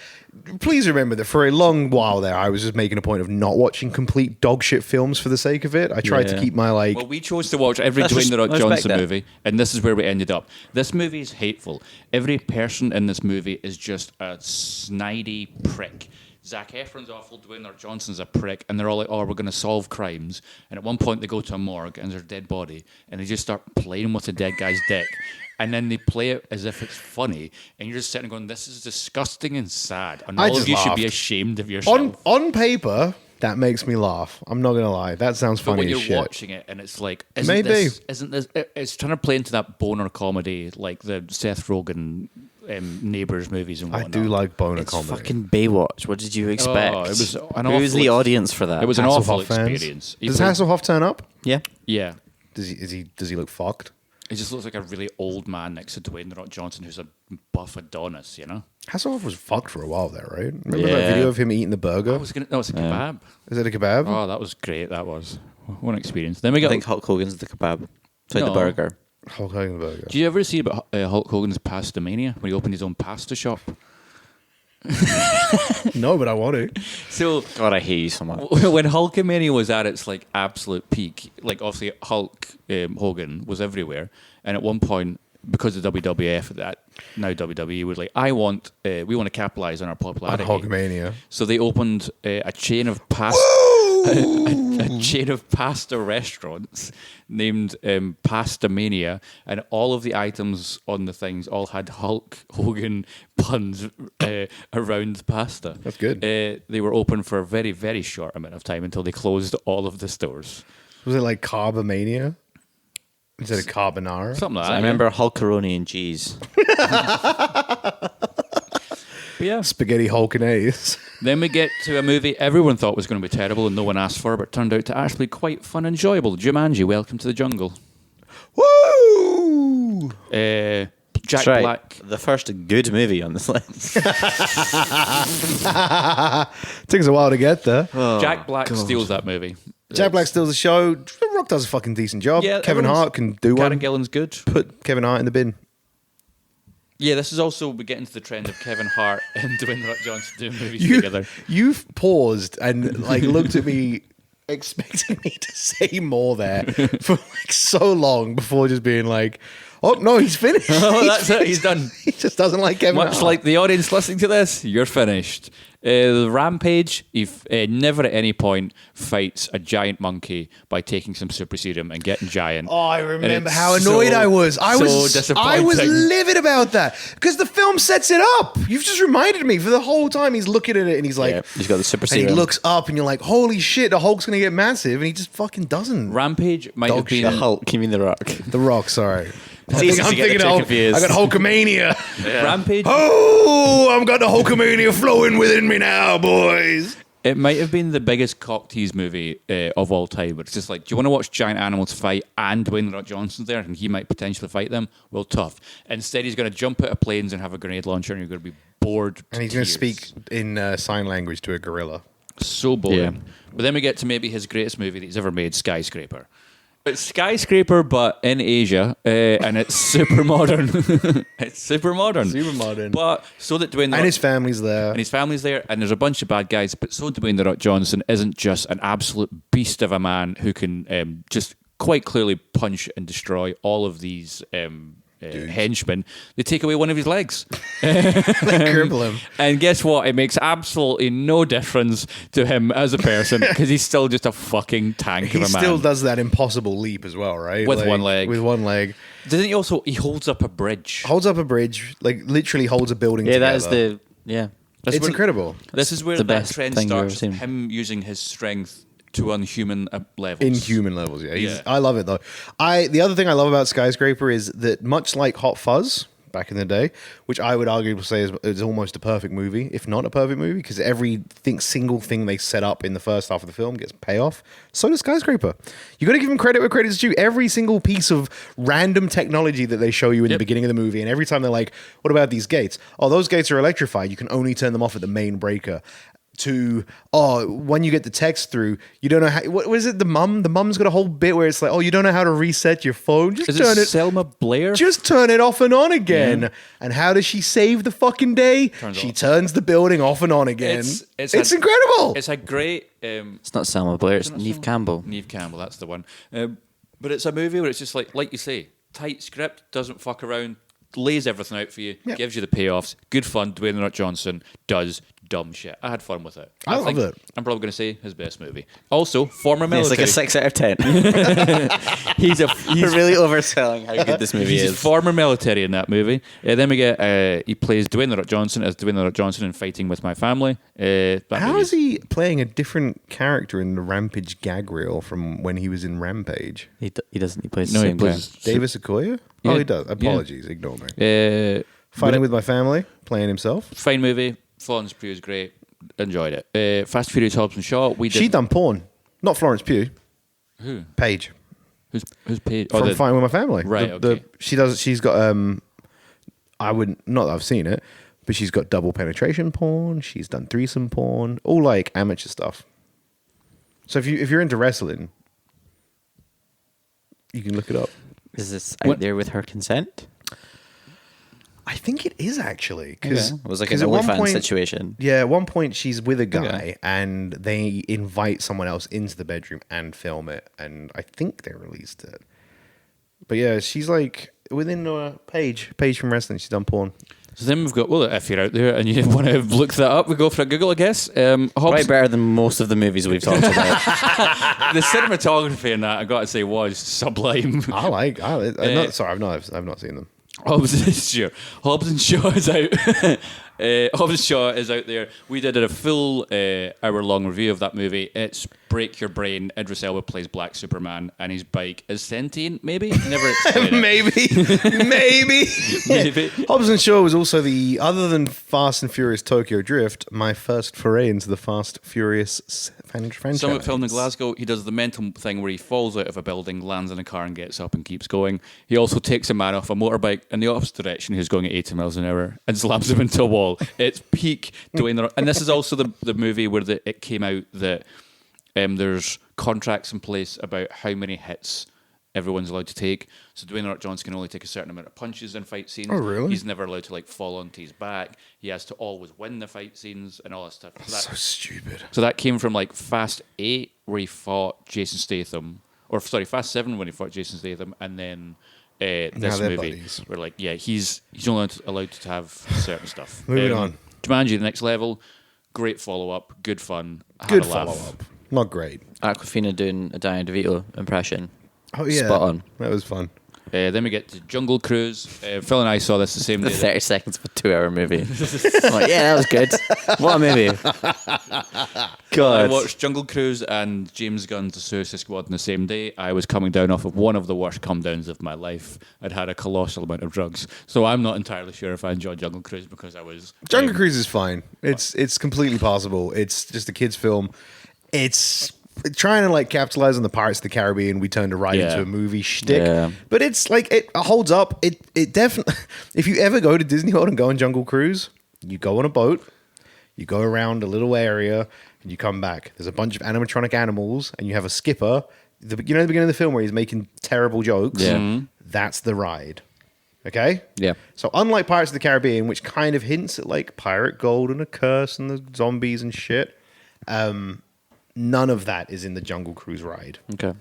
please remember that for a long while there, I was just making a point of not watching complete dog shit films for the sake of it. I tried to keep my like. Well, we chose to watch every That's Dwayne The Rock respect Johnson that. movie, and this is where we ended up. This movie is hateful. Every person in this movie is just a snidey prick. Zac Efron's awful, Dwayne The Rock Johnson's a prick, and they're all like, oh, we're going to solve crimes. And at one point, they go to a morgue, and there's a dead body, and they just start playing with the dead guy's dick. And then they play it as if it's funny, and you're just sitting going, this is disgusting and sad. And I all just of you should laughed. be ashamed of yourself. On paper, that makes me laugh. I'm not gonna lie. That sounds But funny when as you're shit. watching it, and it's like, isn't Maybe. this, it's trying to play into that boner comedy, like the Seth Rogen Neighbours movies and I whatnot. do like boner It's comedy. fucking Baywatch. What did you expect? it was an Who's awful the ex- audience for that? It was an awful Hasselhoff fans. experience. He Does played- Hasselhoff turn up? yeah. Yeah. Does he look fucked? He just looks like a really old man next to Dwayne The Rock Johnson, who's a buff Adonis, you know? Hasselhoff was fucked for a while there, right? Remember that Yeah. video of him eating the burger? That was a kebab. Is it a kebab? Oh, that was great. That was. What an experience. Then we I got. think Hulk Hogan's the kebab. Sorry, No. the burger. Hulk Hogan burger. Do you ever see about Hulk Hogan's Pasta Mania when he opened his own pasta shop? No, but I want to. So God, I hate you so much. when Hulkamania was at its like absolute peak, like obviously Hulk Hogan was everywhere, and at one point, because of WWF at that now WWE was like, we want to capitalize on our On popularity. Hulkamania. So they opened a chain of pasta. A chain of pasta restaurants named Pasta Mania, and all of the items on the things all had Hulk Hogan puns around the pasta. That's good. They were open for a very, very short amount of time until they closed all of the stores. Was it like Carbomania? Instead of Carbonara? Something like that. I remember Hulkaroni and cheese. But yeah. Spaghetti Hulkanaise. Then we get to a movie everyone thought was going to be terrible and no one asked for, but turned out to actually quite fun and enjoyable. Jumanji, Welcome to the Jungle. Woo! Jack That's right. Black. The first good movie on this list. Took us a while to get there. Jack Black steals that movie. Jack Black steals the show. The Rock does a fucking decent job. Yeah, Kevin everyone's- Hart can do Karen one. Gillan's good. Put Kevin Hart in the bin. Yeah, this is also, we get into the trend of Kevin Hart and Dwayne The Rock Johnson doing movies together. You've paused and like looked at me expecting me to say more there for like so long before just being like, oh no, he's finished. Oh, that's it, he's done. He just doesn't like Kevin Much Hart. like the audience listening to this, you're finished. Rampage, he never at any point fights a giant monkey by taking some super serum and getting giant. Oh, I And remember it's how annoyed so- I was. I so was disappointing. livid about that because the film sets it up. You've just reminded me for the whole time he's looking at it and he's like, Yeah, he's got the super and he serum. looks up and you're like, holy shit, the Hulk's gonna get massive, and he just fucking doesn't. Rampage might Dog have been... The Hulk, you mean The Rock? The Rock, sorry. It's easy to get the two Hulk. confused. I got Hulkamania. Rampage, Oh, I've got the Hulkamania flowing within me now, boys. it might have been the biggest cock tease movie of all time. But it's just like, do you want to watch giant animals fight and Dwayne The Rock Johnson's there and he might potentially fight them? Well, tough. Instead, he's going to jump out of planes and have a grenade launcher and you're going to be bored to And he's going to tears. speak in sign language to a gorilla. So boring. Yeah. But then we get to maybe his greatest movie that he's ever made, Skyscraper. It's Skyscraper, but in Asia, and it's super modern. It's super modern. Super modern. But so that Dwayne The And Rock- his family's there. and his family's there, and there's a bunch of bad guys. But so Dwayne The Rock Johnson isn't just an absolute beast of a man who can just quite clearly punch and destroy all of these henchmen. They take away one of his legs. They cripple him. And guess what? It makes absolutely no difference to him as a person because he's still just a fucking tank He of a man. still does that impossible leap as well, right? With one leg. With one leg. Doesn't he also? He holds up a bridge. Holds up a bridge, like literally holds a building Yeah, together. that is the... Yeah. That's It's where- incredible. This is where the that best trend thing you've ever starts. seen. Him using his strength to unhuman levels. Inhuman levels, yeah. Yeah. I love it though. The other thing I love about Skyscraper is that much like Hot Fuzz back in the day, which I would arguably say is almost a perfect movie, if not a perfect movie, because single thing they set up in the first half of the film gets payoff. So does Skyscraper. You got to give them credit where credit's due. Every single piece of random technology that they show you in the beginning of the movie, and every time they're like, "What about these gates? Oh, those gates are electrified. You can only turn them off at the main breaker." to when you get the text through, you don't know how. What was it? The mum's got a whole bit where it's like, you don't know how to reset your phone. Just Is turn it it. Selma Blair? Just turn it off and on again. Yeah. And how does she save the fucking day? She turns the building off and on again. It's incredible. It's a great. It's not Selma Blair, it's Neve Campbell. Neve Campbell, that's the one. But it's a movie where it's just like you say, tight script, doesn't fuck around, lays everything out for you, gives you the payoffs, good fun. Dwayne The Rock Johnson does dumb shit. I had fun with it. I love it. I'm probably going to say his best movie. Also, former It's like military. a 6 out of 10. he's We're really overselling how good this movie He's is. former military in that movie. Then we get he plays Dwayne The Rock Johnson as Dwayne The Rock Johnson in Fighting With My Family. How is he playing a different character in the Rampage gag reel from when he was in Rampage? He doesn't. He plays No, the he same guy. plays Davis Okoye? Yeah. Oh, he does. Apologies. Ignore me. but Fighting With My Family, playing himself. fine movie. Florence Pugh is great. Enjoyed it. Fast and Furious Hobbs and Shaw. We did. She done porn. Not Florence Pugh. Who? Paige. Who's paid? From Fighting With My Family. Right, okay. She's got I wouldn't, not that I've seen it, but she's got double penetration porn, she's done threesome porn, all like amateur stuff. So if you're into wrestling, you can look it up. Is this out there with her consent? I think it is actually Okay. because It was like an OnlyFans situation. Yeah, at one point she's with a guy Okay. and they invite someone else into the bedroom and film it, and I think they released it. But yeah, she's like within Paige from wrestling. She's done porn. So then we've got, well, if you're out there and you want to look that up, we go for a Google, I guess. Hobbs, Probably better than most of the movies we've talked about. the cinematography in that, I got to say, was sublime. I'm not, sorry, I've not seen them. Hobbs and Shaw is out. Hobbs and Shaw is out there. We did a full hour-long review of that movie. It's break your brain. Idris Elba plays Black Superman, and his bike is sentient. Maybe never explained it. maybe. Hobbs and Shaw was also other than Fast and Furious Tokyo Drift, my first foray into the Fast Furious franchise. Some of it filmed in Glasgow. He does the mental thing where he falls out of a building, lands in a car, and gets up and keeps going. He also takes a man off a motorbike in the opposite direction who's going at 80 miles an hour and slams him into a wall. It's peak Dwayne The Rock. And this is also the movie where it came out that there's contracts in place about how many hits everyone's allowed to take. So Dwayne The Rock Johnson can only take a certain amount of punches in fight scenes. Oh, really? He's never allowed to fall onto his back. He has to always win the fight scenes and all that stuff. So stupid. So that came from Fast 8 where he fought Jason Statham, or sorry, Fast 7 when he fought Jason Statham, and then this they're movie buddies. where he's only allowed to have certain stuff. Moving on. Jumanji, the next level, great follow up, good fun, had Good a laugh. follow-up. Not great. Aquafina doing a Danny DeVito impression. Oh, yeah. Spot on. That was fun. Then we get to Jungle Cruise. Phil and I saw this the same The day. 30 seconds of a 2-hour movie. I'm like, yeah, that was good. What a movie. I God. watched Jungle Cruise and James Gunn's The Suicide Squad on the same day. I was coming down off of one of the worst come downs of my life. I'd had a colossal amount of drugs, so I'm not entirely sure if I enjoyed Jungle Cruise because I was Jungle Cruise is fine. It's completely passable. It's just a kid's film. It's trying to capitalize on the Pirates of the Caribbean. We turned it right Yeah. into a movie shtick. Yeah. But it's it holds up. It definitely. If you ever go to Disney World and go on Jungle Cruise, you go on a boat, you go around a little area, and you come back. There's a bunch of animatronic animals, and you have a skipper. The beginning of the film where he's making terrible jokes. Yeah. That's the ride. Okay? Yeah. So unlike Pirates of the Caribbean, which kind of hints at pirate gold and a curse and the zombies and shit, none of that is in the Jungle Cruise ride. Okay.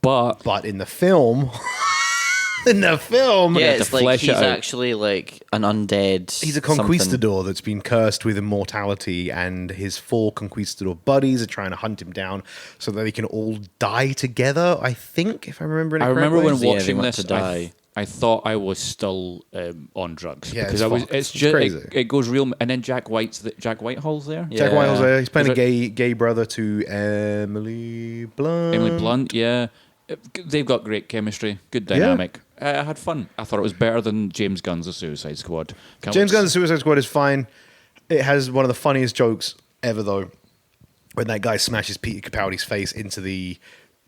But But in the film, Yeah, to it's flesh he's it out. actually an undead. he's a something. conquistador that's been cursed with immortality, and his 4 conquistador buddies are trying to hunt him down so that they can all die together. I think, if I remember it I remember correctly. when Yeah, they watching want this, to die. I thought I was still on drugs Yeah, because it's I was. fucked. It's It's just crazy. it goes real. And then Jack Whitehall's there. Jack Yeah. Whitehall's there. He's playing Is a gay brother to Emily Blunt. Emily Blunt, yeah. They've got great chemistry, good dynamic. I had fun. I thought it was better than James Gunn's The Suicide Squad. James Gunn's Suicide Squad is fine. It has one of the funniest jokes ever, though, when that guy smashes Peter Capaldi's face into the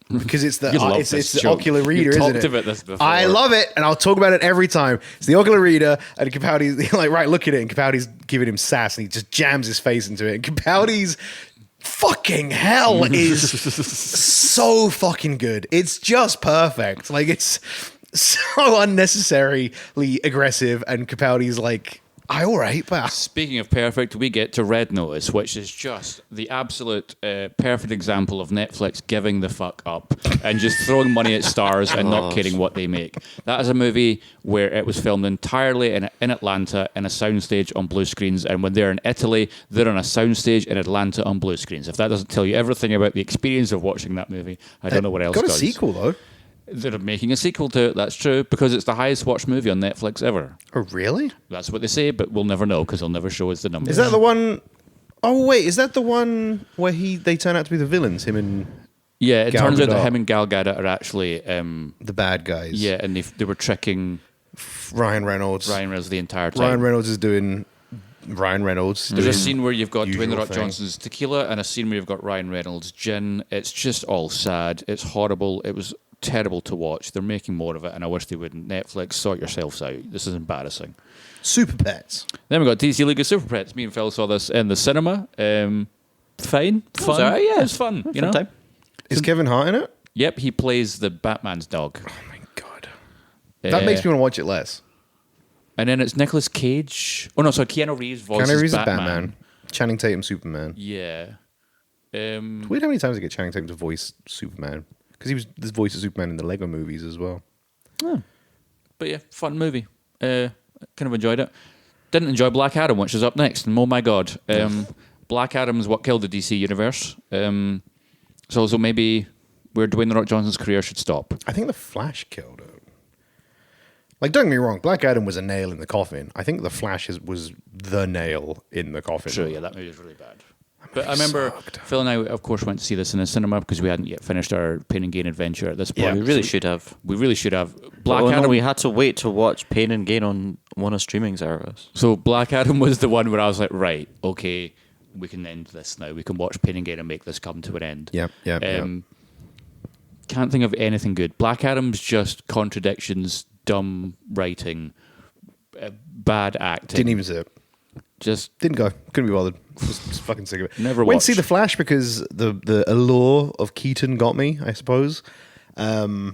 because it's the You love it's this the joke. ocular reader, You've isn't talked it? about this before. I love it, and I'll talk about it every time. It's the ocular reader, and Capaldi's like, right, look at it, and Capaldi's giving him sass, and he just jams his face into it. And Capaldi's fucking hell is so fucking good. It's just perfect. Like, it's so unnecessarily aggressive, and Capaldi's like, all right, pal. Speaking of perfect, we get to Red Notice, which is just the absolute perfect example of Netflix giving the fuck up and just throwing money at stars and not caring what they make. That is a movie where it was filmed entirely in Atlanta in a soundstage on blue screens, and when they're in Italy, they're on a soundstage in Atlanta on blue screens. If that doesn't tell you everything about the experience of watching that movie, I don't know what else Got a does. sequel though. They're making a sequel to it, that's true, because it's the highest watched movie on Netflix ever. Oh, really? That's what they say, but we'll never know because they'll never show us the numbers. Is that the one? Oh wait, is that the one where they turn out to be the villains? Him and Yeah, it Gal turns out Gadot. that him and Gal Gadot are actually, the bad guys. yeah, and they were tricking Ryan Reynolds. Ryan Reynolds the entire time. Ryan Reynolds is doing Ryan Reynolds. There's a doing scene where you've got Dwayne The usual Rock thing. Johnson's tequila and a scene where you've got Ryan Reynolds' gin. It's just all sad. It's horrible. It was terrible to watch. They're making more of it, and I wish they wouldn't. Netflix, sort yourselves out. This is embarrassing. Super Pets. Then we got DC League of Super Pets. Me and Phil saw this in the cinema. Fine, fun. alright, yeah. It's fun. You Fun know. time. Is Kevin Hart in it? Yep, he plays the Batman's dog. Oh my god, that makes me want to watch it less. And then it's Nicolas Cage. Oh no, sorry, Keanu Reeves voices Keanu Reeves is Batman. Batman. Channing Tatum Superman. Yeah. Weird how many times I get Channing Tatum to voice Superman, because he was the voice of Superman in the Lego movies as well. But yeah, fun movie. Kind of enjoyed it. Didn't enjoy Black Adam, which is up next. And oh my god, Black Adam is what killed the DC universe. So maybe where Dwayne The Rock Johnson's career should stop. I think the Flash killed it. Like, don't get me wrong, Black Adam was a nail in the coffin. I think the Flash was the nail in the coffin. True, yeah, that movie was really bad. But I remember sucked. Phil and I, of course, went to see this in the cinema because we hadn't yet finished our Pain and Gain adventure at this point. Yeah, We really should have. We really should have. But Black no, Adam. we had to wait to watch Pain and Gain on one of streaming service. So Black Adam was the one where I was like, right, okay, we can end this now. We can watch Pain and Gain and make this come to an end. Yep. Can't think of anything good. Black Adam's just contradictions, dumb writing, bad acting. Didn't even see it. Just Didn't go. Couldn't be bothered. Just fucking sick of it. Never went to see watched. the Flash because the allure of Keaton got me, I suppose. oh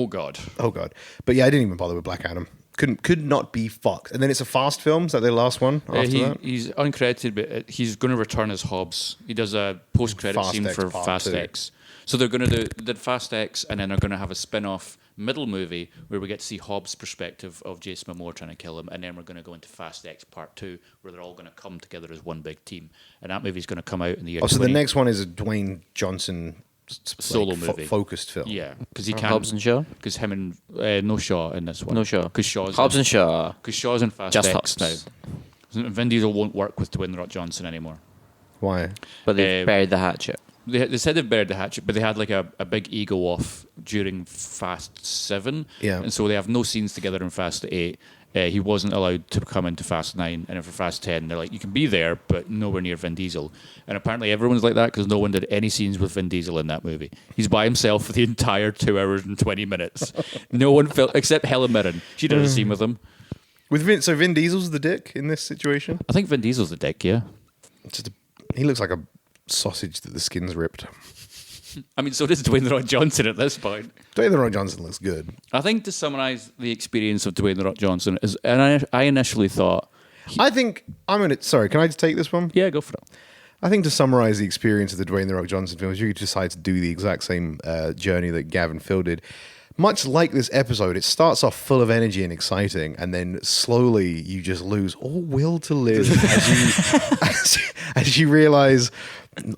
god. Oh god. But yeah, I didn't even bother with Black Adam. Could not be fucked. And then it's a Fast film. Is that the last one after that? He's uncredited, but he's going to return as Hobbs. He does a post-credit Fast scene X for Part Fast 2. X. So they're going to do Fast X, and then they're going to have a spin-off middle movie where we get to see Hobbs' perspective of Jason Momoa trying to kill him, and then we're going to go into Fast X Part 2, where they're all going to come together as one big team. And that movie's going to come out in the year Oh, so the 20 next one is a Dwayne Johnson Solo movie. focused film. Yeah, because he can't. Hobbs and Shaw? Because him and no Shaw in this one. No Shaw. Because Shaw's Hobbs and Shaw. Because Shaw's in Fast Just X Hobbs. now. Vin Diesel won't work with Dwayne The Rock Johnson anymore. Why? But they've buried the hatchet. They said they've buried the hatchet, but they had like a big ego off during Fast 7. Yeah. And so they have no scenes together in Fast 8. He wasn't allowed to come into Fast 9. And then for Fast 10, they're like, you can be there, but nowhere near Vin Diesel. And apparently everyone's like that because no one did any scenes with Vin Diesel in that movie. He's by himself for the entire 2 hours and 20 minutes. No one felt, except Helen Mirren. She did a scene with him. With Vin Diesel's the dick in this situation. I think Vin Diesel's the dick, yeah. He looks like a sausage that the skin's ripped. I mean, so does Dwayne The Rock Johnson at this point. Dwayne The Rock Johnson looks good. I think to summarise the experience of Dwayne The Rock Johnson is, and I initially thought, I think I'm gonna. Sorry, can I just take this one? yeah, go for it. I think to summarize the experience of the Dwayne The Rock Johnson films, you could decide to do the exact same journey that Gav and Phil did. Much like this episode, it starts off full of energy and exciting, and then slowly you just lose all will to live as you realize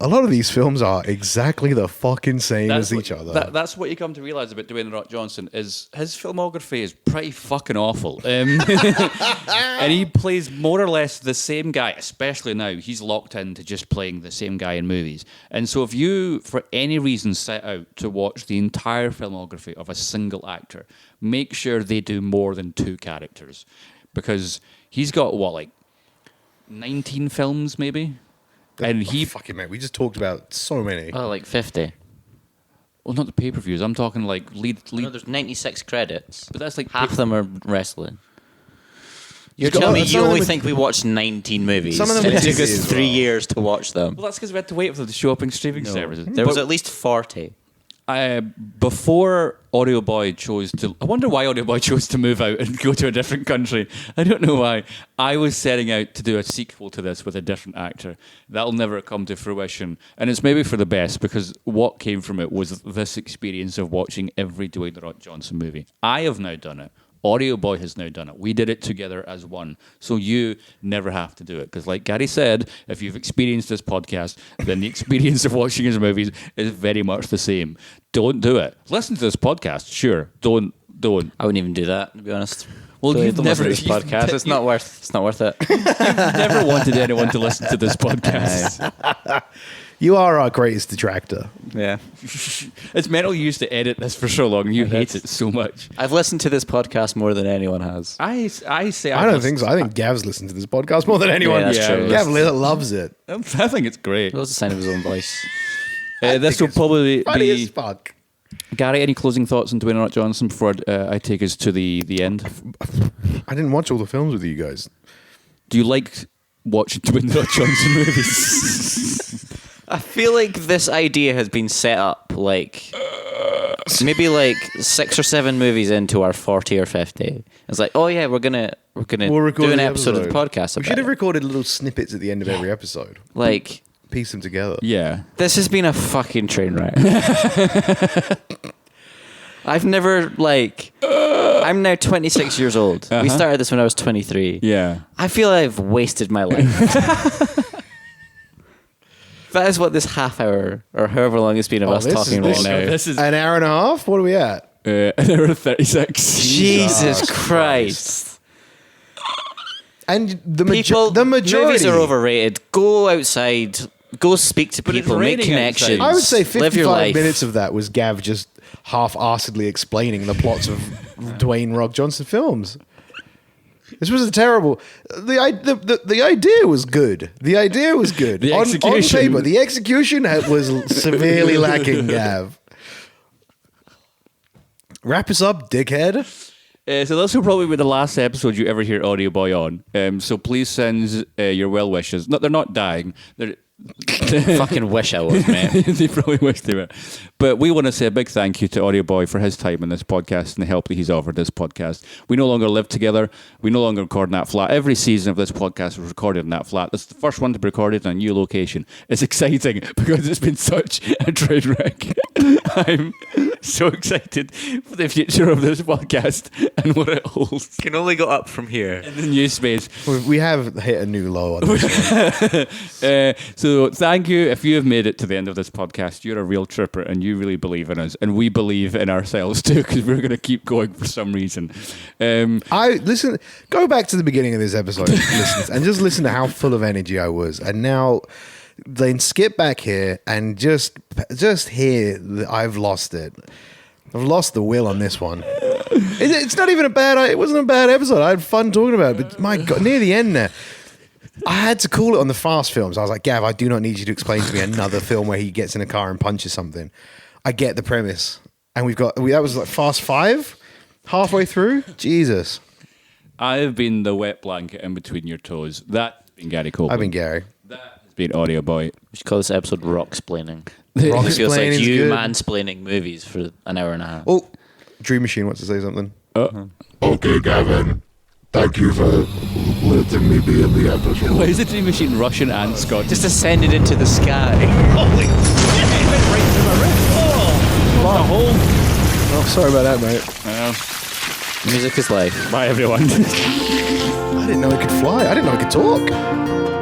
a lot of these films are exactly the fucking same as each other. That's what you come to realise about Dwayne The Rock Johnson is his filmography is pretty fucking awful. And he plays more or less the same guy, especially now. He's locked into just playing the same guy in movies. And so if you, for any reason, set out to watch the entire filmography of a single actor, make sure they do more than 2 characters. Because he's got, 19 films maybe? And he fucking mate, we just talked about so many. Oh, like 50. Well, not the pay-per-views. I'm talking like lead. No, there's 96 credits. But that's like Half of them are wrestling. You're got- telling me some you of them only are- think we watched 19 movies? Some of them and are it took TV us as 3 well. years to watch them. Well, that's because we had to wait for them to show up in streaming services. There was But, at least 40. before AudioBoy chose to... I wonder why AudioBoy chose to move out and go to a different country. I don't know why. I was setting out to do a sequel to this with a different actor. That'll never come to fruition. And it's maybe for the best, because what came from it was this experience of watching every Dwayne The Rock Johnson movie. I have now done it. AudioBoy has now done it. We did it together as one. So you never have to do it. Because like Gary said, if you've experienced this podcast, then the experience of watching his movies is very much the same. Don't do it. Listen to this podcast, sure. Don't. I wouldn't even do that, to be honest. Well, Don't you've listen never- to this you've podcast. ne- It's not worth it. Never wanted anyone to listen to this podcast. You are our greatest detractor. Yeah. It's mental you used to edit this for so long and you hate it so much. I've listened to this podcast more than anyone has. I say I don't think so. I think Gav's listened to this podcast more than anyone. Yeah, that's true. Gav loves it. I think it's great. It was the sound of his own voice. This will probably Funny as be... fuck. Gary, any closing thoughts on Dwayne The Rock Johnson before I take us to the end? I didn't watch all the films with you guys. Do you like watching Dwayne The Rock Johnson movies? I feel like this idea has been set up like maybe like 6 or 7 movies into our 40 or 50. It's like, oh yeah, we're gonna We'll do record an the episode of the podcast We about should have it. recorded little snippets at the end of every episode. Like, Piece them together. Yeah. this has been a fucking train wreck. I've never like. I'm now 26 years old. We started this when I was 23. Yeah. I feel I've wasted my life. That is what this half hour or however long it's been of us this talking is- about now. This is An hour and a half? What are we at? an hour and 36. Jesus Christ. And the, People, the majority. movies are overrated. Go outside. Go speak to But it's people. Make raining connections. outside. I would say Live your 55 life. minutes of that was Gav just half-assedly explaining the plots of Dwayne Rock Johnson films. This was a terrible. The idea was good. The idea was good. The on execution. paper, the execution was severely lacking. Gav, wrap us up, dickhead. So this will probably be the last episode you ever hear AudioBoy on. So please send your well wishes. No, they're not dying. They're Fucking wish I was, man. they probably wish they were. But we want to say a big thank you to AudioBoy for his time in this podcast and the help that he's offered this podcast. We no longer live together. We no longer record in that flat. Every season of this podcast was recorded in that flat. This is the first one to be recorded in a new location. It's exciting because it's been such a train wreck. I'm so excited for the future of this podcast and what it holds Can only go up from here. in the new space. We have hit a new low on this one. So thank you. If you have made it to the end of this podcast, you're a real trooper and you really believe in us. And we believe in ourselves too because we're going to keep going for some reason. Go back to the beginning of this episode, listeners, and just listen to how full of energy I was. And now, then skip back here and just hear that I've lost it. I've lost the will on this one. It's not even it wasn't a bad episode. I had fun talking about it, but my God, near the end there, I had to call it on the Fast films. I was like, Gav, I do not need you to explain to me another film where he gets in a car and punches something. I get the premise. And that was like Fast 5, halfway through. Jesus. I've been the wet blanket in between your toes. That's been Gary Copeland. I've been Gary. That has been AudioBoy. We should call this episode Rock-Splaining. Rock It feels like Splaining's you good. mansplaining movies for an hour and a half. Oh, Dream Machine wants to say something. Okay, Gavin. Thank you for letting me be in the episode. Why is the Dream Machine Russian and Scottish? Just ascended into the sky. Oh, sorry about that, mate. Music is life. Bye, everyone. I didn't know it could fly. I didn't know it could talk.